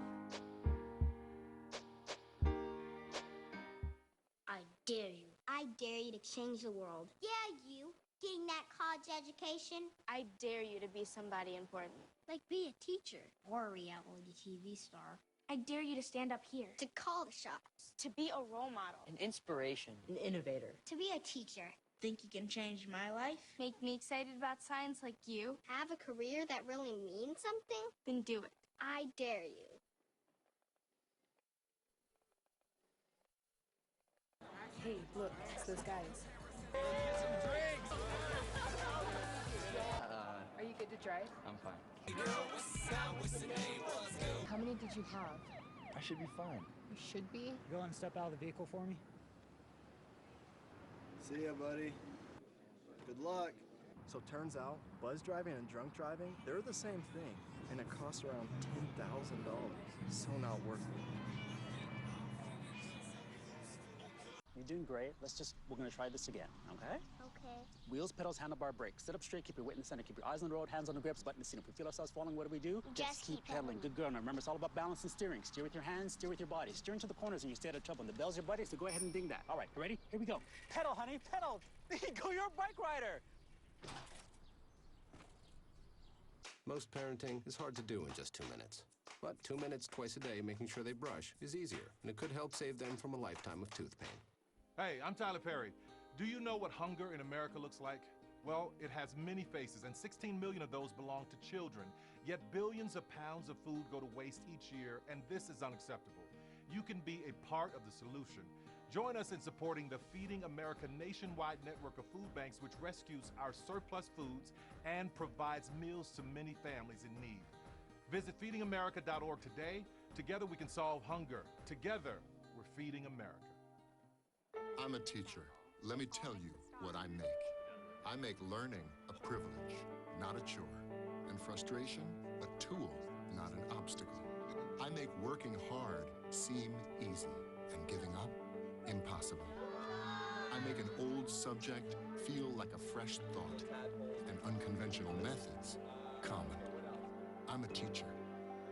I dare you. I dare you to change the world. Yeah, you. Getting that college education. I dare you to be somebody important. Like be a teacher or a reality TV star. I dare you to stand up here. To call the shots. To be a role model. An inspiration. An innovator. To be a teacher. Think you can change my life? Make me excited about science like you? Have a career that really means something? Then do it. I dare you. Hey, look, it's those guys. Are you good to drive? I'm fine. How many did you have? I should be fine. You should be. Go and step out of the vehicle for me. See ya, buddy. Good luck. So turns out, buzz driving and drunk driving, they're the same thing, and it costs around $10,000. So not worth it. You're doing great. We're gonna try this again, okay? Okay. Wheels, pedals, handlebar, brakes. Sit up straight, keep your weight in the center, keep your eyes on the road, hands on the grips, butt in the seat. If we feel ourselves falling, what do? Just keep pedaling. Good girl. Now remember, it's all about balance and steering. Steer with your hands, steer with your body. Steer into the corners and you stay out of trouble. And the bell's your buddy, so go ahead and ding that. All right, you ready? Here we go. Pedal, honey, pedal. There you go, you're a bike rider. Most parenting is hard to do in just 2 minutes. But 2 minutes twice a day making sure they brush is easier, and it could help save them from a lifetime of tooth pain. Hey, I'm Tyler Perry. Do you know what hunger in America looks like? Well, it has many faces, and 16 million of those belong to children. Yet billions of pounds of food go to waste each year, and this is unacceptable. You can be a part of the solution. Join us in supporting the Feeding America nationwide network of food banks, which rescues our surplus foods and provides meals to many families in need. Visit feedingamerica.org today. Together we can solve hunger. Together, we're feeding America. I'm a teacher. Let me tell you what I make. I make learning a privilege, not a chore, and frustration a tool, not an obstacle. I make working hard seem easy and giving up impossible. I make an old subject feel like a fresh thought and unconventional methods common. I'm a teacher.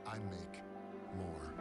I make more.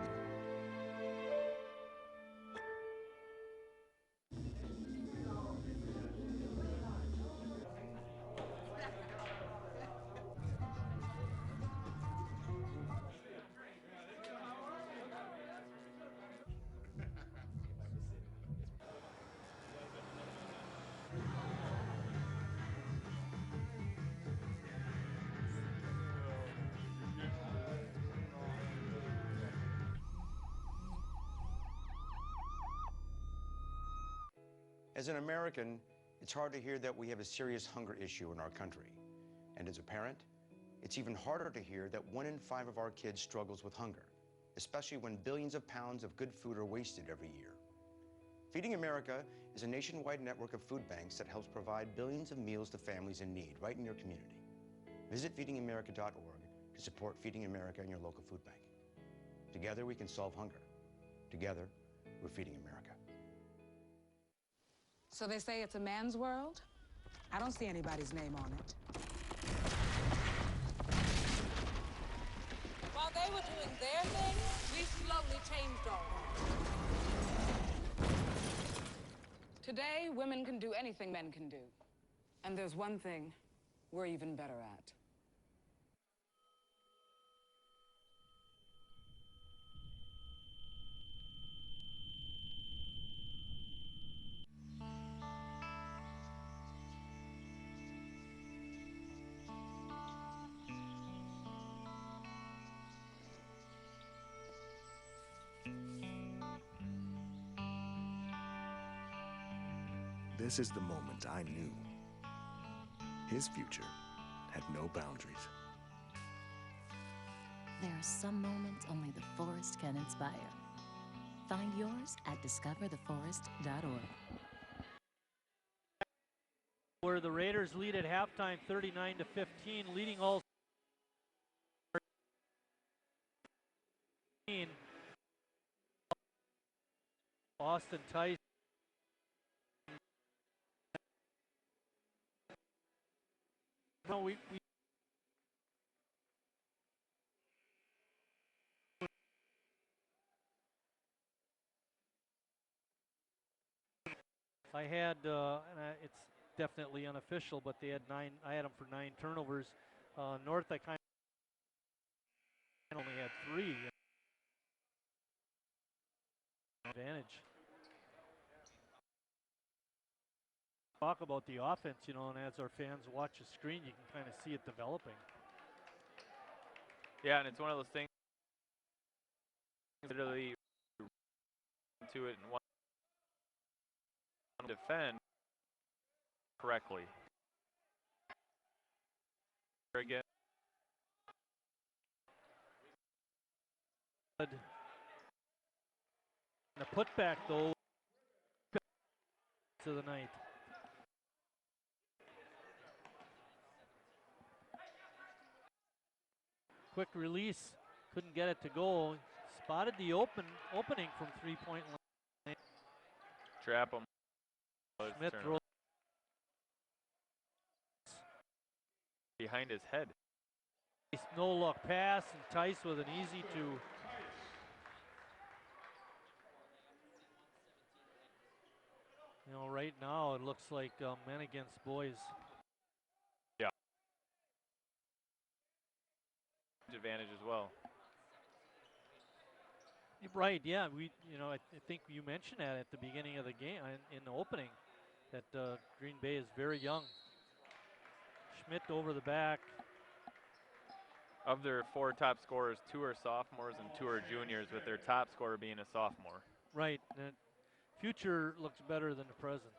As an American, it's hard to hear that we have a serious hunger issue in our country. And as a parent, it's even harder to hear that 1 in 5 of our kids struggles with hunger, especially when billions of pounds of good food are wasted every year. Feeding America is a nationwide network of food banks that helps provide billions of meals to families in need right in your community. Visit feedingamerica.org to support Feeding America and your local food bank. Together we can solve hunger. Together, we're feeding America. So they say it's a man's world? I don't see anybody's name on it. While they were doing their thing, we slowly changed all that. Today, women can do anything men can do. And there's one thing we're even better at. This is the moment I knew his future had no boundaries. There are some moments only the forest can inspire. Find yours at discovertheforest.org. Where the Raiders lead at halftime 39-15, leading all Austin Tice. No, we I had, it's definitely unofficial, but they had 9. I had them for 9 turnovers. North, I kind of only had 3. Advantage. Talk about the offense, you know, and as our fans watch the screen, you can kind of see it developing. Yeah, and it's one of those things. Literally to it and one defend correctly. Again. And the putback though to the night. Quick release, couldn't get it to go. Spotted the opening from 3-point line. Trap him. Smith throws behind his head. No look pass, and Tice with an easy 2. You know, right now it looks like men against boys. Yeah. Advantage as well. You're right. Yeah, I think you mentioned that at the beginning of the game, in the opening, that Green Bay is very young. Schmidt over the back. Of their 4 top scorers, 2 are sophomores and 2 are juniors, with their top scorer being a sophomore. Right. The future looks better than the present.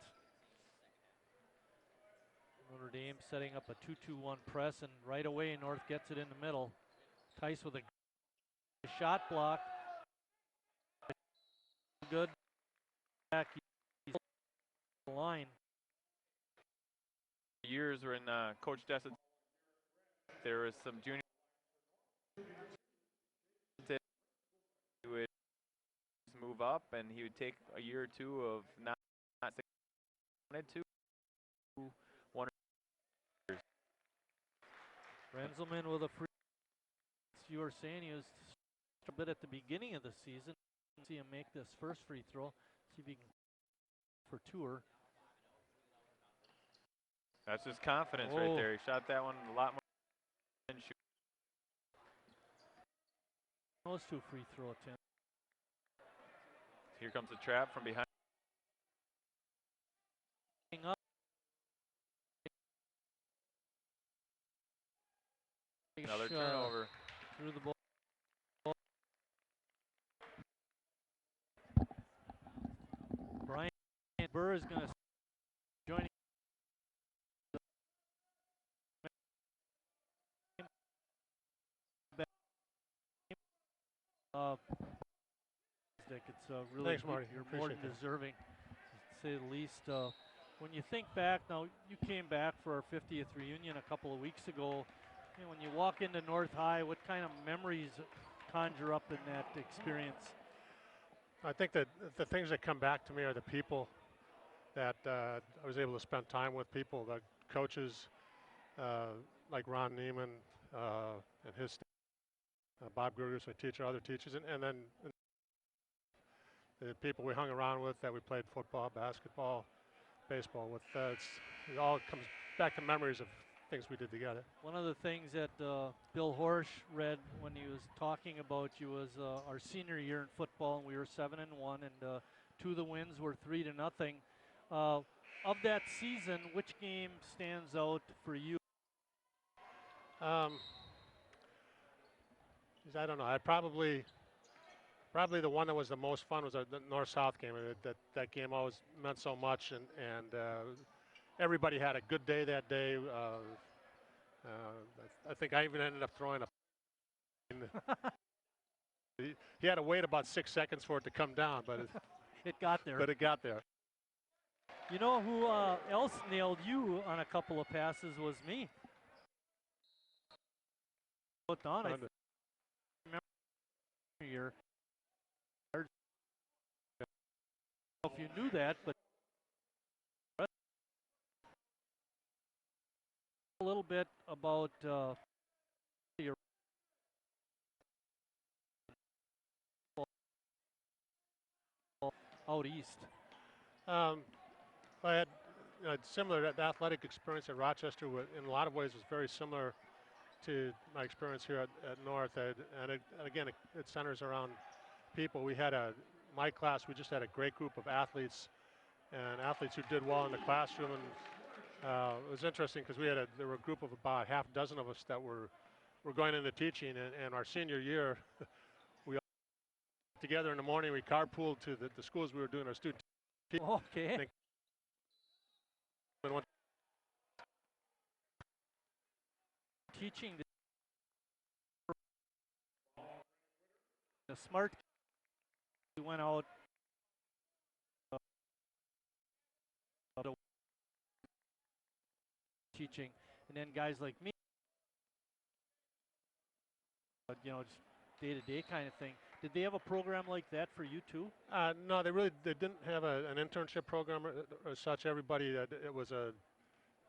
Notre Dame setting up a 2-2-1 press, and right away North gets it in the middle. Tice with a shot block. Good. Back the line. Years were in Coach Dessa. There was some junior. He would move up, and he would take a year or 2 of not wanted to. 1 years. Renzelman with a free. You were saying he was a bit at the beginning of the season. See him make this first free throw. See if he can for tour. That's just confidence right there. He shot that one a lot more than shoot. Those 2 free throw attempts. Here comes the trap from behind. Up. Another turnover. Through the ball. Brian Burr is going to join. It's really thanks, Marty. You're more than deserving, to say the least. When you think back, now you came back for our 50th reunion a couple of weeks ago. You know, when you walk into North High, what kind of memories conjure up in that experience? I think that the things that come back to me are the people that I was able to spend time with. People, the coaches like Ron Neiman and his staff, Bob Grugers, my teacher, other teachers, and then the people we hung around with that we played football, basketball, baseball with. It all comes back to memories of things we did together. One of the things that Bill Horsch read when he was talking about you was our senior year in football, and we were 7-1, and 2 of the wins were 3-0. Of that season, which game stands out for you? I don't know. I probably Probably the one that was the most fun was the North-South game. That game always meant so much, and everybody had a good day that day. I think I even ended up throwing a. He had to wait about 6 seconds for it to come down, but it got there. But it got there. You know who else nailed you on a couple of passes was me. Put on, I remember your. I don't know if you knew that, but a little bit about your out east. I had similar athletic experience at Rochester. In a lot of ways, was very similar to my experience here at North. And again, it centers around people. We had my class. We just had a great group of athletes, and athletes who did well in the classroom. And it was interesting because there were a group of about half a dozen of us that were going into teaching. And our senior year, we all together in the morning. We carpooled to the schools we were doing our student. Okay. Teaching the smart. We went out. Teaching, and then guys like me, you know, just day-to-day kind of thing. Did they have a program like that for you too? No, they didn't have an internship program or such. Everybody, it was a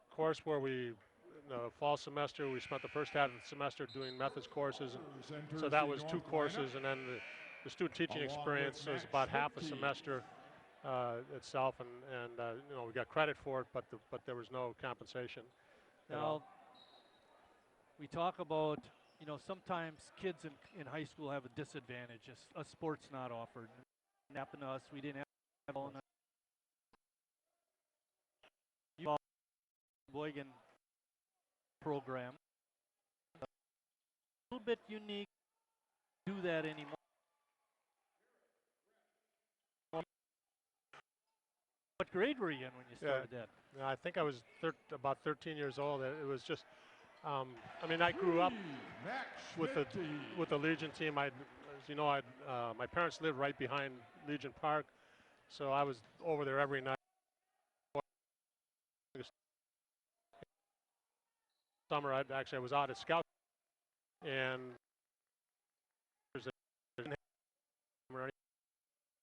course where we, in the fall semester, we spent the first half of the semester doing methods courses. And so that was 2 courses, and then the student teaching experience was about half a semester itself, and you know, we got credit for it, but there was no compensation. Now, we talk about, you know, sometimes kids in high school have a disadvantage. A sport's not offered. It happened to us. We didn't have all night. Sheboygan program. A little bit unique. Do that anymore. What grade were you in when you started that? I think I was about 13 years old. It was just, I mean, I grew up with the Legion team. As you know, my parents lived right behind Legion Park, so I was over there every night. Summer, I was out at Scout, and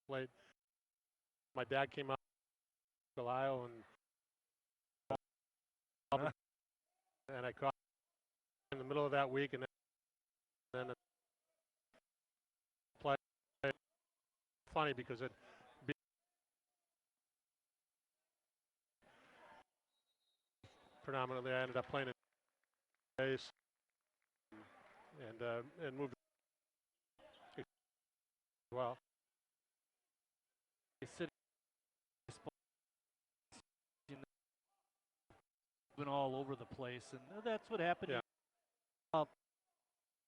played. My dad came out to Ohio, and I caught in the middle of that week, and then play. Funny because predominantly I ended up playing in base and moved well. Been all over the place, and that's what happened. Yeah.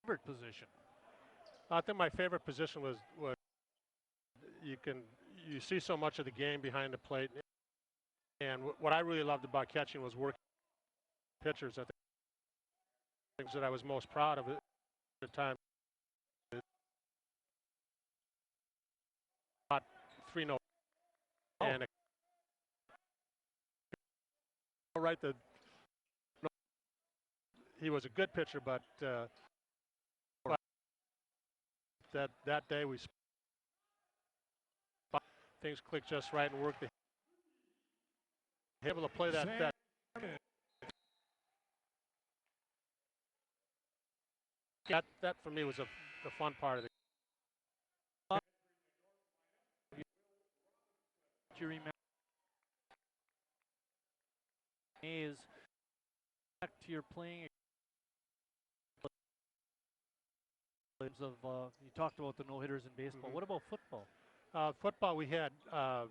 Favorite position? I think my favorite position was you see so much of the game behind the plate, and what I really loved about catching was working pitchers. I think things that I was most proud of at the time. About 3-0, and right he was a good pitcher, but that day things clicked just right and worked. Able to play that for me was the fun part of the game. Do you remember is back to your playing of you talked about the no-hitters in baseball. What about football? Football, we had I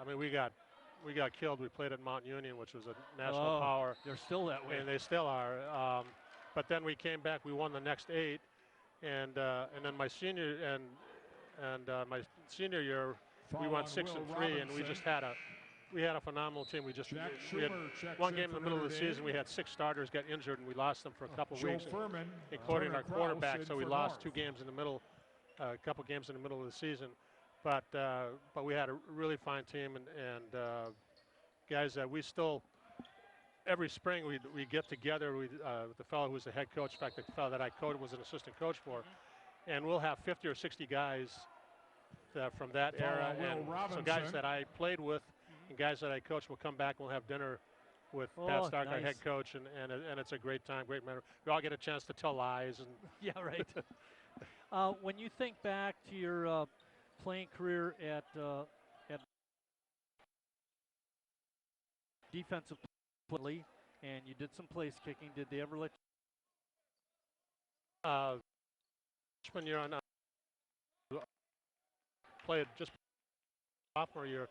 mean, we got killed. We played at Mount Union, which was a national power. They're still that way. And they still are. but then we came back. We won the next 8, and then my senior my senior year we went 6-3, and we just had a phenomenal team. We had one game in the middle of the season. We had 6 starters get injured, and we lost them for a couple weeks, including our quarterback. So we lost 2 games in the middle, a couple games in the middle of the season. But we had a really fine team, and guys that we still every spring we get together. The fellow who's the head coach, in fact, the fellow that I coached was an assistant coach for, and we'll have 50 or 60 guys from that era, and so guys that I played with and guys that I coached will come back and we'll have dinner with Pat Stark, nice. our head coach, and it's a great time, great memory. We all get a chance to tell lies. And yeah, right. When you think back to your playing career at defensive play, and you did some place kicking, did they ever let you? Freshman year on played just sophomore year,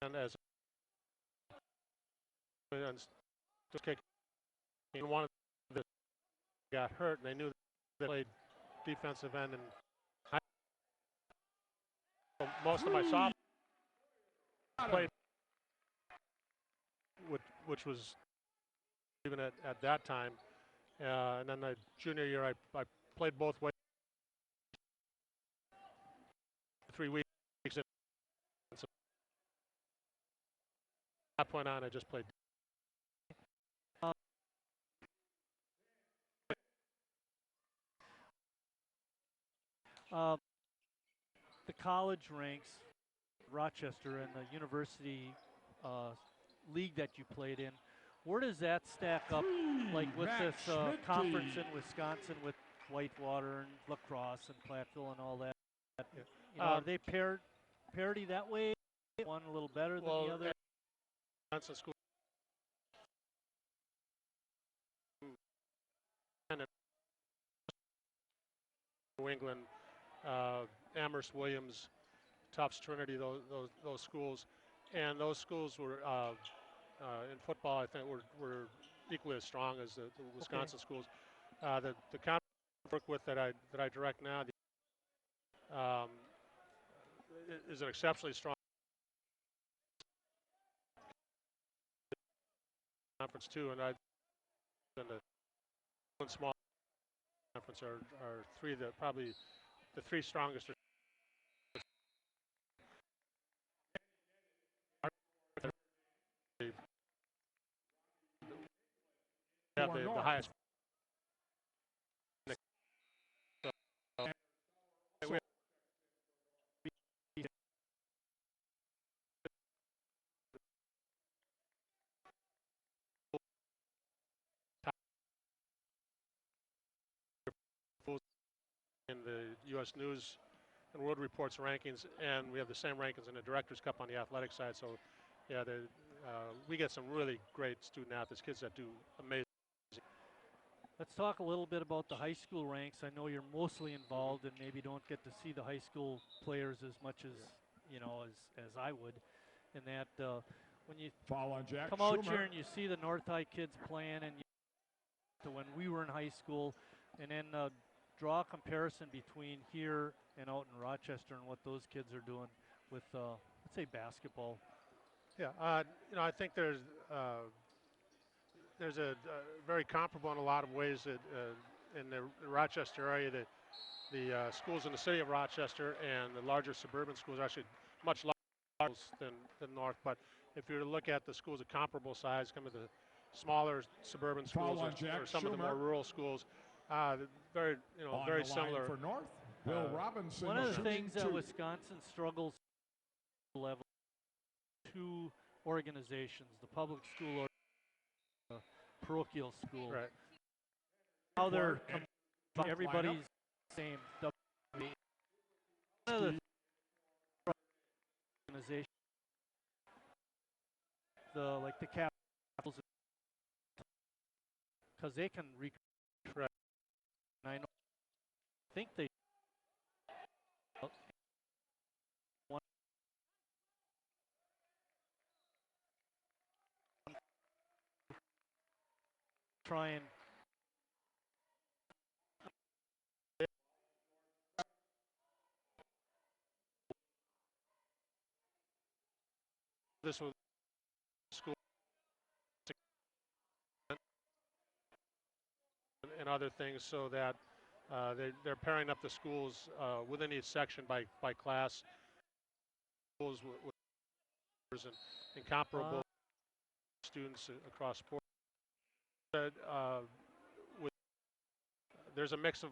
and as still kicking. And one of them got hurt, and they knew they played defensive end, and most of my sophomore played, which was even at that time. And then the junior year, I played both ways. 3 weeks. And so from that point on, I just played. The college ranks, Rochester, and the university league that you played in, where does that stack up, like with this conference in Wisconsin with Whitewater and La Crosse and Platteville and all that? Yeah. You know, are they parity that way? One a little better than the other? Wisconsin school. New England, Amherst, Williams, Tufts, Trinity, those schools, and those schools were in football. I think were equally as strong as the Wisconsin schools. The conference I work with that I direct now is an exceptionally strong conference too, and the small conference are probably the 3 strongest. Have the highest. In the U.S. News and World Report's rankings, and we have the same rankings in the Directors Cup on the athletic side. So, yeah, we get some really great student athletes, kids that do amazing. Let's talk a little bit about the high school ranks. I know you're mostly involved and maybe don't get to see the high school players as much as as I would. And that when you come out here and you see the North High kids playing, and to when we were in high school, and then draw a comparison between here and out in Rochester and what those kids are doing with, let's say, basketball. Yeah, I think there's a very comparable in a lot of ways that in the Rochester area, the schools in the city of Rochester and the larger suburban schools are actually much larger than North. But if you were to look at the schools of comparable size, come to the smaller suburban schools or some of the more rural schools, very similar. For North, Will Robinson. One of the things that Wisconsin struggles level, 2 organizations, the public school or parochial school. Right. How they're everybody's same. One of the organization, the capitals, because they can recruit. And I think they. try and this was school and other things so that they're pairing up the schools within each section by class. Schools with and comparable students across sports. There's a mix of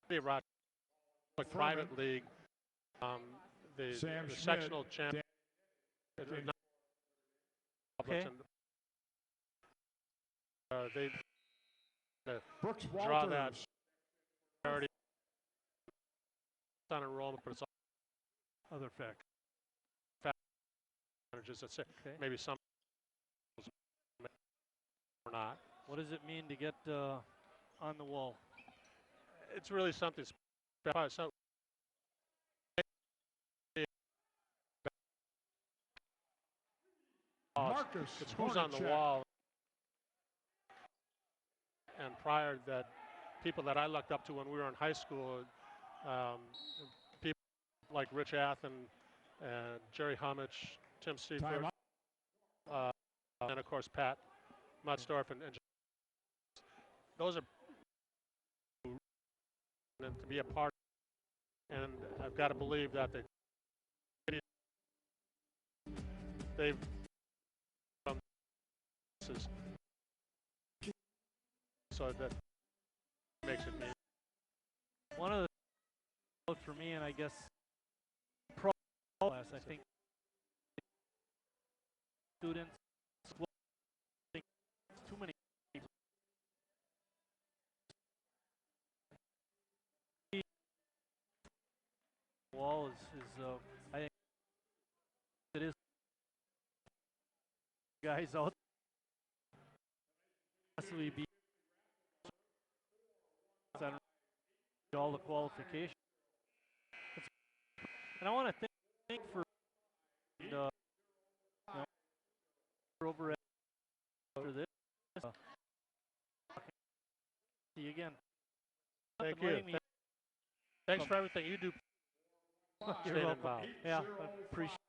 like private league, the sectional champion. Okay. They Brooks draw that Walters. already on enrollment, but it's all other factors. That's it. Okay. Maybe some or not. What does it mean to get on the wall? It's really something special. So Marcus it's who's on the wall. And prior that, people that I looked up to when we were in high school, people like Rich Athen and Jerry Hummich, Tim Seifert, and of course Pat Mutzdorf, and those are to be a part. And I've got to believe that they've so that makes it mean. One of the for me, and I guess pro class, I think students too many wall is I think it is guys out possibly be all the qualifications. And I want to thank for over after this. See you again. Thank you. Thanks for everything you do. You're welcome. Involved. Yeah, I appreciate it.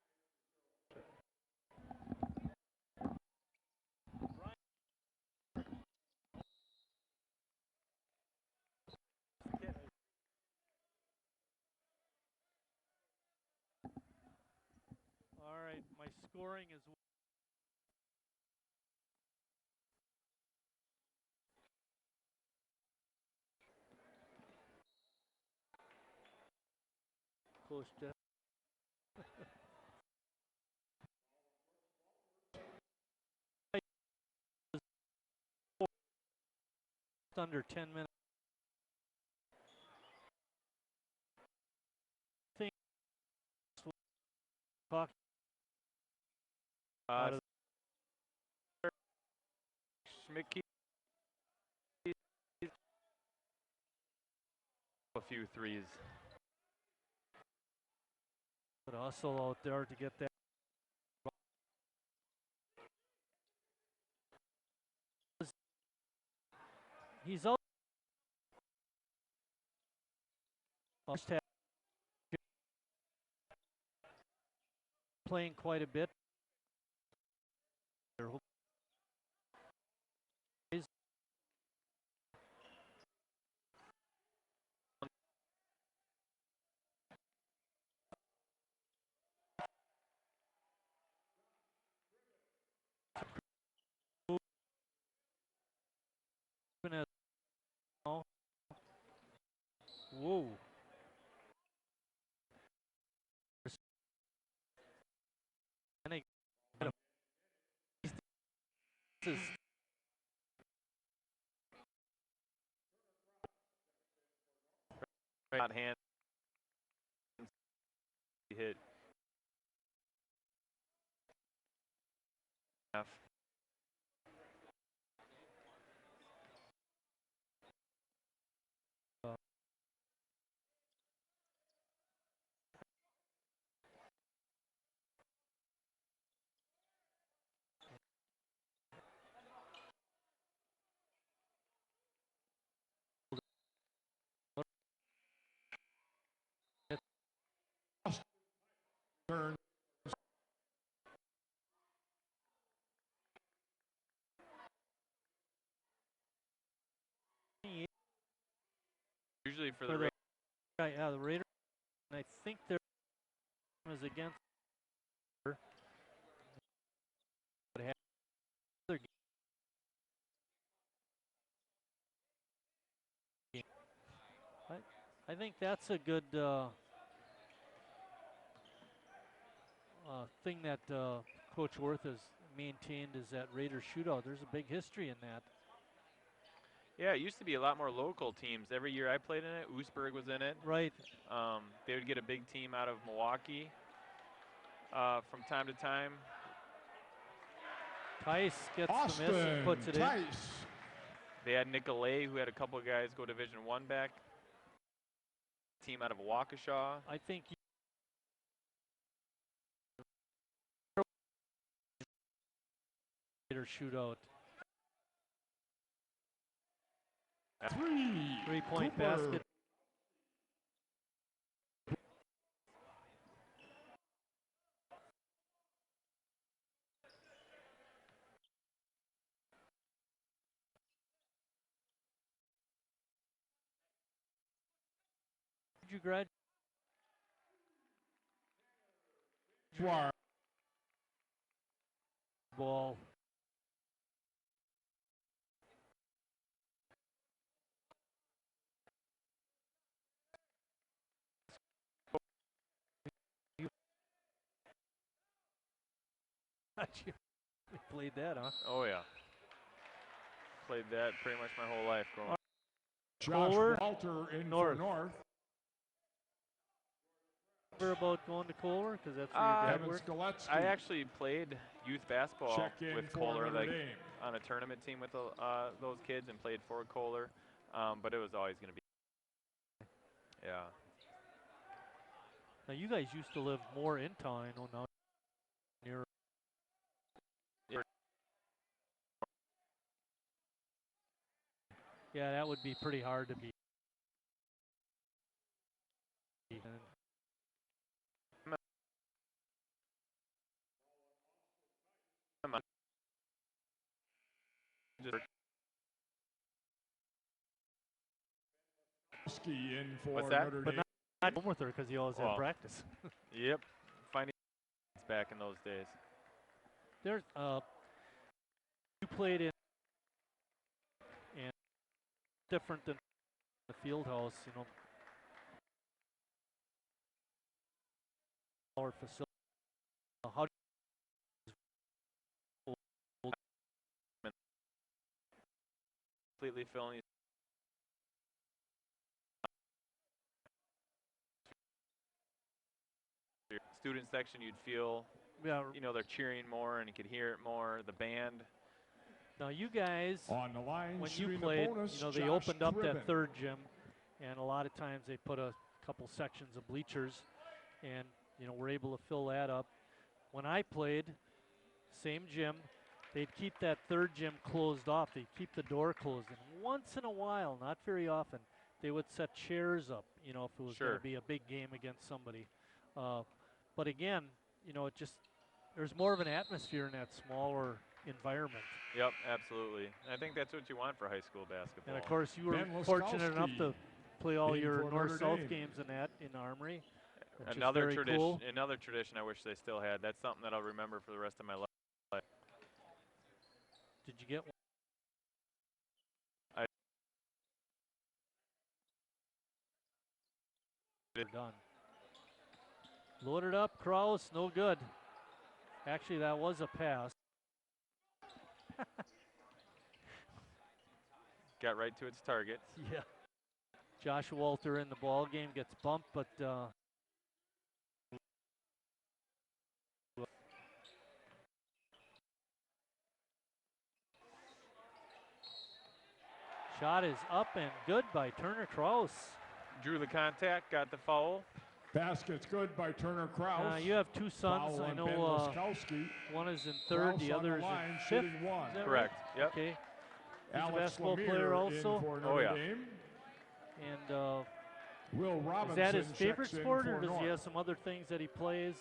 All right, my scoring is Coach Jeff. Under 10 minutes. Schmidt a few threes. But hustle out there to get that. He's out. First half playing quite a bit. Whoa. Right hand hit. return. Usually for the the Raiders. yeah, the Raiders. And I think their was against. I think that's a good thing that Coach Worth has maintained is that Raiders shootout. There's a big history in that. Yeah, it used to be a lot more local teams. Every year I played in it, Oostburg was in it. Right. They would get a big team out of Milwaukee from time to time. Tice gets the miss and puts it in. They had Nicolay, who had a couple of guys go Division I back. Team out of Waukesha. I think Raiders shootout. 3-point basket. Did you graduate? Ball. You played that, huh? Oh yeah. Played that pretty much my whole life growing up. Josh Walter in for North. About going to Kohler because that's where your dad worked? I actually played youth basketball with Kohler, like on a tournament team with those kids, and played for Kohler. But it was always going to be. Yeah. Now you guys used to live more in town. I know now near. Yeah, that would be pretty hard to beat. In for What's that? Notre But Dame. not home with her because you always have practice. Yep. Finding back in those days. There's you played in and different than the field house, you know. Our facility. How completely filling. Your student section, you'd feel, you know, they're cheering more, and you could hear it more. The band. Now you guys, on the line, when you shooting played, the bonus, you know, they Josh opened up Driven. that third gym, and a lot of times they put a couple sections of bleachers, and you know we're able to fill that up. When I played, same gym, they'd keep that third gym closed off. They'd keep the door closed, and once in a while, not very often, they would set chairs up. You know, if it was going to be a big game against somebody. But again, you know, there's more of an atmosphere in that smaller environment. Yep, absolutely. And I think that's what you want for high school basketball. And of course, you were fortunate enough to play all your North-South games in that in Armory. Another tradition. Cool. Another tradition I wish they still had. That's something that I'll remember for the rest of my life. Did you get one? Done. Loaded up, Kraus, no good. Actually, that was a pass. Got right to its target. Yeah. Josh Walter in the ball game gets bumped, but shot is up and good by Turner Kraus. Drew the contact, got the foul. Basket's good by Turner Kraus. You have two sons. I know one is in third, the other is in fifth. Is that correct? Right? Yep. Okay. He's Alex a basketball Lemire player also. in for Notre Dame. And Will Robinson Is that his favorite checks in sport, or for does he North. have some other things that he plays?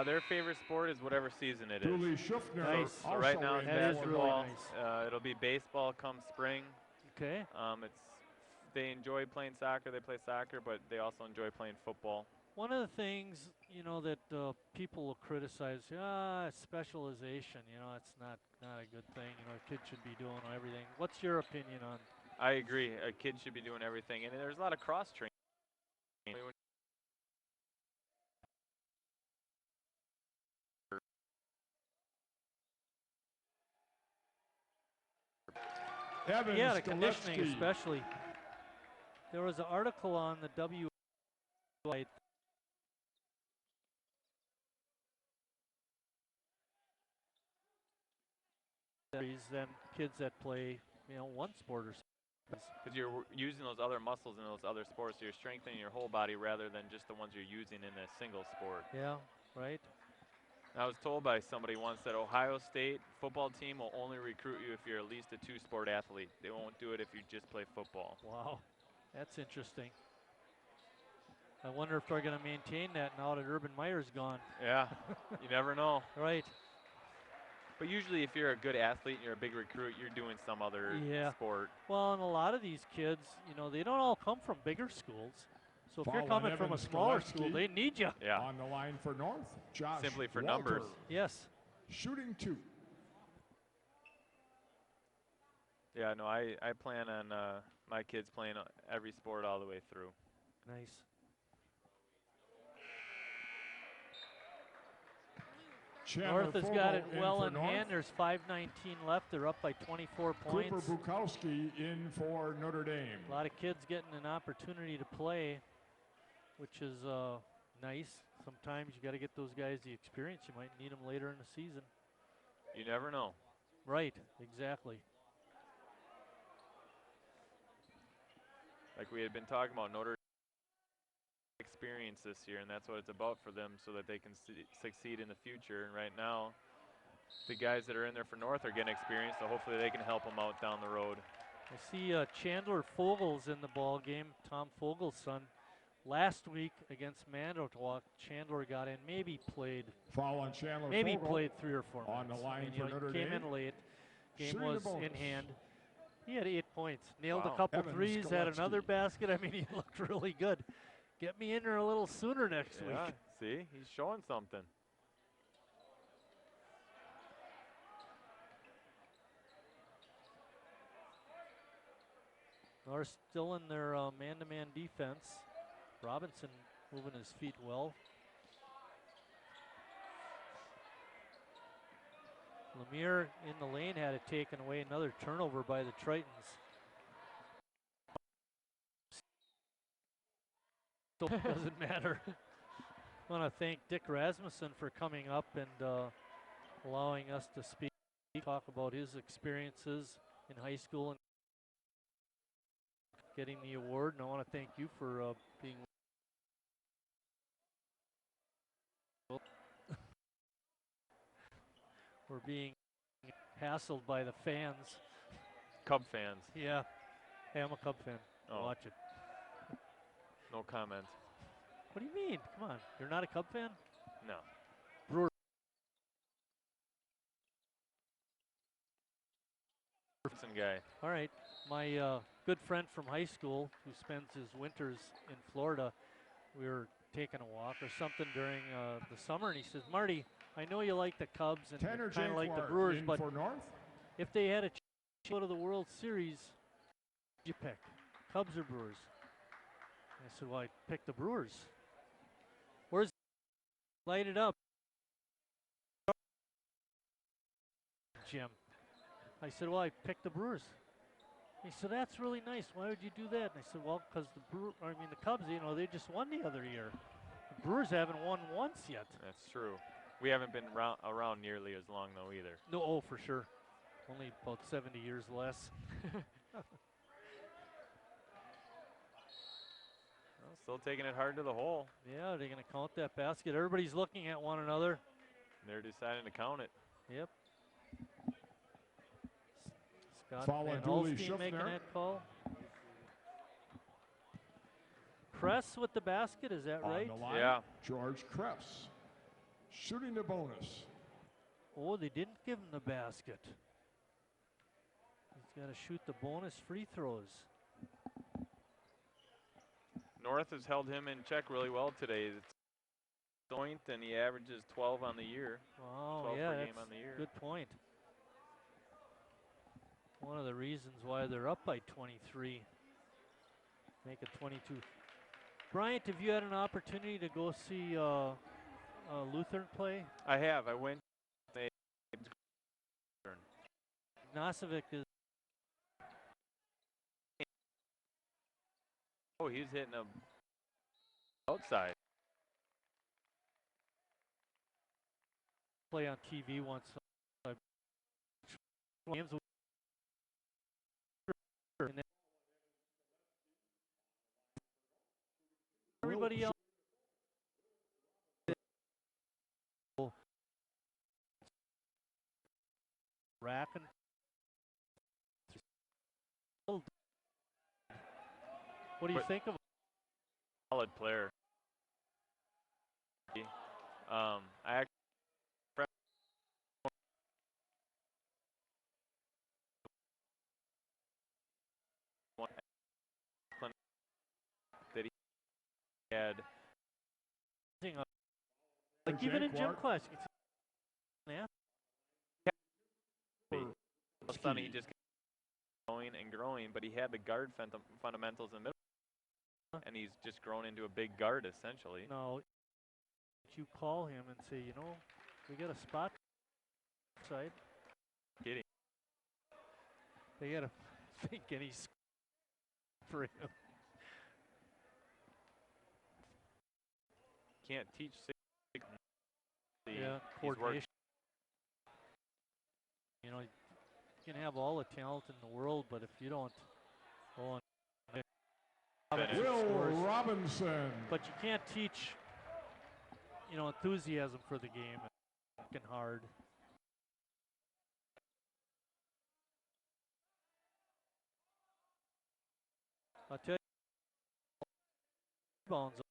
Their favorite sport is whatever season it is. Julie Schuffner Nice. So right now it's That is basketball. really nice. It'll be baseball come spring. Okay. They enjoy playing soccer. They play soccer, but they also enjoy playing football. One of the things, you know, that people will criticize, specialization, you know, it's not a good thing. You know, a kid should be doing everything. What's your opinion on? I agree. A kid should be doing everything, and there's a lot of cross training. Evans, Yeah, the conditioning Gillespie. especially. There was an article on the WSCS than kids that play, you know, one sport or something. Because you're using those other muscles in those other sports, so you're strengthening your whole body rather than just the ones you're using in a single sport. Yeah, right. I was told by somebody once that Ohio State football team will only recruit you if you're at least a two-sport athlete. They won't do it if you just play football. Wow, that's interesting. I wonder if they're going to maintain that now that Urban Meyer's gone. Yeah, you never know. Right. But usually if you're a good athlete and you're a big recruit, you're doing some other sport. Well, and a lot of these kids, you know, they don't all come from bigger schools. So if you're Following coming from a Evans, smaller Gillespie. school, they need you. Yeah. On the line for North, Josh Simply for Walter. numbers. Yes. Shooting 2. Yeah, no, I plan on my kids playing every sport all the way through. Nice. Chandler North has got it Fogel well for in North. hand. There's 5:19 left. They're up by 24 points. Cooper Bukowski in for Notre Dame. A lot of kids getting an opportunity to play, which is nice. Sometimes you got to get those guys the experience. You might need them later in the season. You never know. Right, exactly. Like we had been talking about, Notre Dame experience this year, and that's what it's about for them so that they can succeed in the future. And right now, the guys that are in there for North are getting experience, so hopefully they can help them out down the road. I see Chandler Fogel's in the ball game, Tom Fogel's son. Last week against Manitowoc, Chandler got in, maybe played. Foul on Chandler Maybe Fogel. played 3 or 4 On minutes. the line for Notre came Dame. in late. Game Shooting was the bonus. in hand. He had 8 points. Nailed Wow. a couple Evans, threes, had Gillespie. another basket. I mean, he looked really good. Get me in there a little sooner next Yeah, week. see, he's showing something. They're still in their man-to-man defense. Robinson moving his feet well. Lemire in the lane had it taken away. Another turnover by the Tritons. So it doesn't matter. I want to thank Dick Rasmussen for coming up and allowing us to speak, talk about his experiences in high school and getting the award. And I want to thank you for being we're being hassled by the fans. Cub fans. Yeah. Hey, I'm a Cub fan. Oh. Watch it. No comment. What do you mean? Come on. You're not a Cub fan? No. Brewer. Guy. All right. My good friend from high school who spends his winters in Florida, we were taking a walk or something during the summer, and he says, Marty, I know you like the Cubs and Tanner kind of like the Jaquart Brewers, in but for North. if they had a chance to go to the World Series, you pick Cubs or Brewers? I said, well, I'd pick the Brewers. Where's light it up? Jim. I said, well, I picked the Brewers. He said, that's really nice. Why would you do that? And I said, well, because the Cubs, you know, they just won the other year. The Brewers haven't won once yet. That's true. We haven't been around nearly as long, though, either. No, oh, for sure. Only about 70 years less. Well, still taking it hard to the hole. Yeah, they're going to count that basket. Everybody's looking at one another. They're deciding to count it. Yep. Scott Foul on Van Julie Alstine making Schuffner. that call. Kress with the basket, is that right? On the line, Yeah. George Kress. Shooting the bonus. Oh, they didn't give him the basket. He's got to shoot the bonus free throws. North has held him in check really well today. It's point, and he averages 12 on the year. Oh, 12 yeah, per that's game on the year. good point. One of the reasons why they're up by 23. Make it 22. Bryant, have you had an opportunity to go see Lutheran play? I have. I went. Ignacevic is. Oh, he's hitting him outside. Play on TV once. Games and then everybody else. Racking. What do you think of him? Solid player. I actually that he had. Like even in gym class, you can see. Yeah. All of a sudden, he just kept growing and growing, but he had the guard fundamentals in the middle, and he's just grown into a big guard essentially. No, you call him and say, you know, we got a spot side. Kidding. They got to think any for him. Can't teach 6. Yeah, coordination. You know, you can have all the talent in the world, but if you don't go on Will Robinson. But you can't teach, you know, enthusiasm for the game and working hard. I'll tell you, rebounds.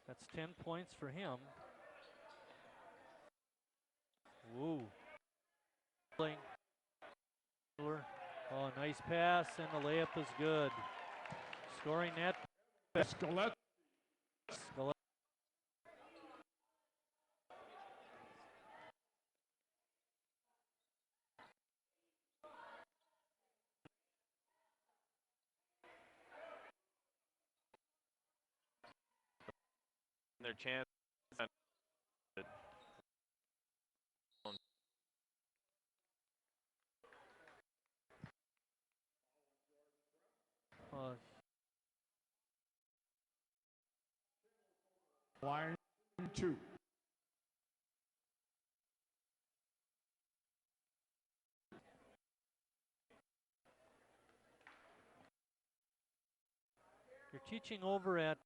That's 10 points for him. Woo. Oh, nice pass, and the layup is good. Scoring net. Skelet. Their chance. Line 2. You're teaching over at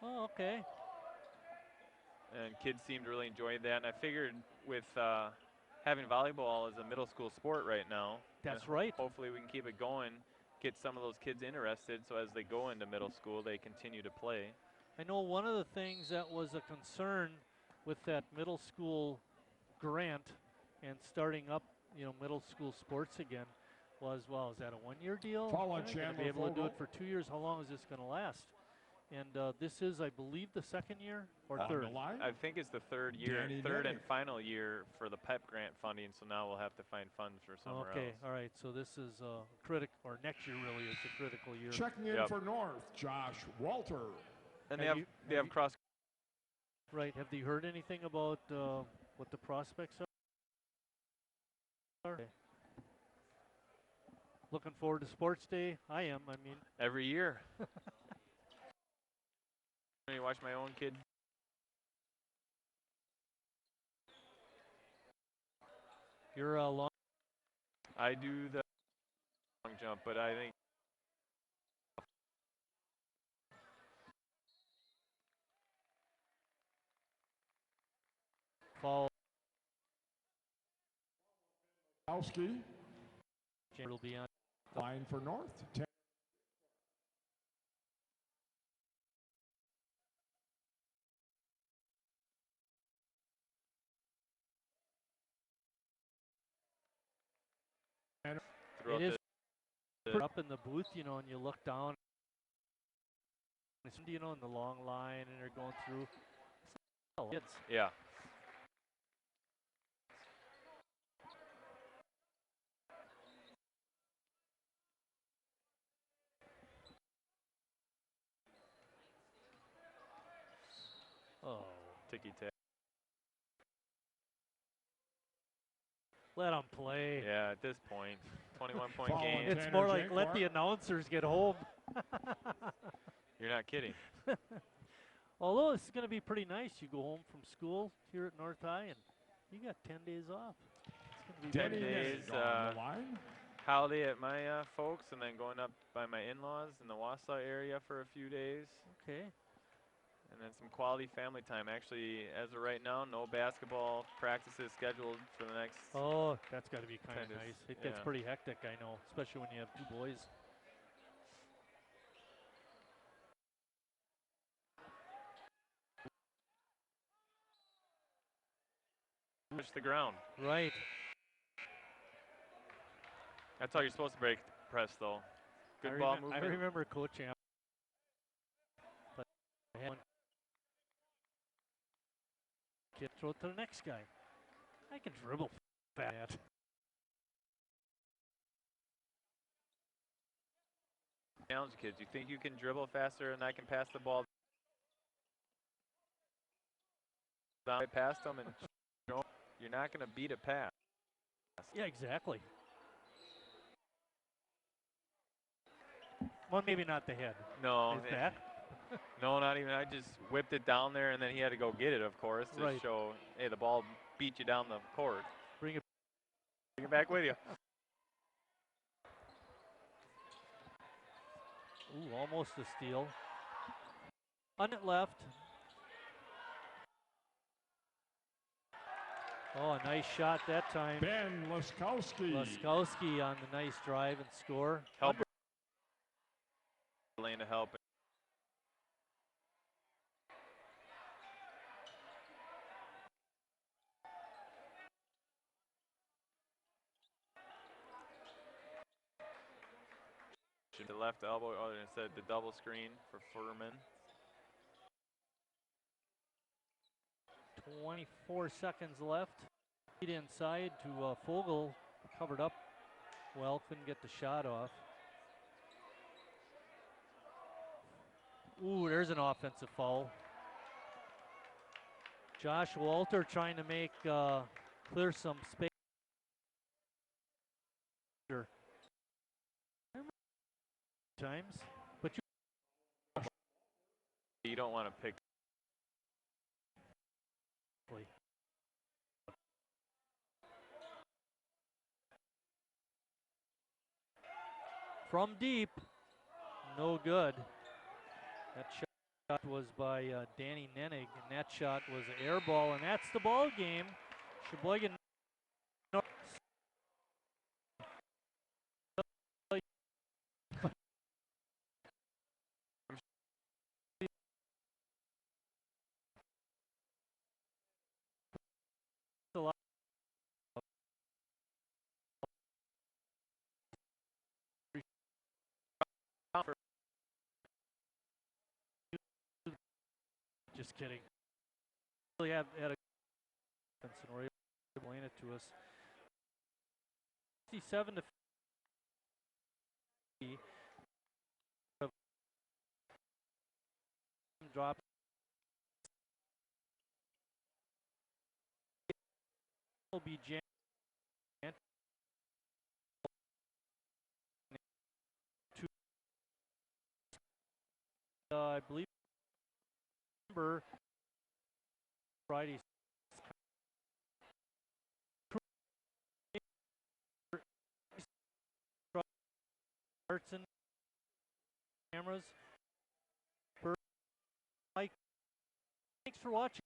Oh, okay. And kids seem to really enjoy that. And I figured with having volleyball as a middle school sport right now. That's right. Hopefully we can keep it going, get some of those kids interested so as they go into middle school, they continue to play. I know one of the things that was a concern with that middle school grant and starting up, you know, middle school sports again was, well, is that a one-year deal? Foul on Are you gonna Chandler be able to do Vogel. it for 2 years? How long is this going to last? And this is, I believe, the second year or third. I think it's the third year, Danny third Nettie. and final year for the PEP grant funding. So now we'll have to find funds for somewhere Okay, else. all right. So this is critical, or next year really is a critical year. Checking in for North, Josh Walter. And they have cross. Right. Have they heard anything about what the prospects are. Okay. Looking forward to Sports Day. I am. I mean, every year. I watch my own kid. You're a long. I do the long jump, but I think fall. Kowski Will be on line for North. It is up in the booth, you know, and you look down, you know, in the long line, and they're going through. Yeah. Oh. Ticky-tack. Let them play. Yeah, at this point, 21-point game. It's more like let the announcers get home. You're not kidding. Although it's going to be pretty nice. You go home from school here at North High, and you got 10 days off. It's going to be 10 days holiday at my folks, and then going up by my in-laws in the Wausau area for a few days. Okay. And then some quality family time. Actually, as of right now, no basketball practices scheduled for the next. Oh, that's got to be kind of 10 days. nice. It gets pretty hectic, I know, especially when you have two boys. Push the ground. Right. That's how you're supposed to break press, though. Good ball movement. I remember coaching. But kid, throw it to the next guy. I can dribble fast. Challenge kids. You think you can dribble faster and I can pass the ball down past them, and you're not going to beat a pass. Yeah, exactly. Well, maybe not the head. No. Is that? No, not even. I just whipped it down there, and then he had to go get it, of course, to show, hey, the ball beat you down the court. Bring it back with you. Ooh, almost a steal. On it left. Oh, a nice shot that time. Ben Laskowski. Laskowski on the nice drive and score. Help. Lane to help. The left elbow, instead the double screen for Furman. 24 seconds left. Inside to Fogel, covered up well, couldn't get the shot off. Ooh, there's an offensive foul. Josh Walter trying to make clear some space. Times, but you don't want to pick. From deep, no good. That shot was by Danny Nennig, and that shot was an air ball, and that's the ball game. Sheboygan. Just kidding. Really had a and we're able to explain it to us. 67 to 50. Drop will be I believe Friday. Arts and cameras. Mike, thanks for watching.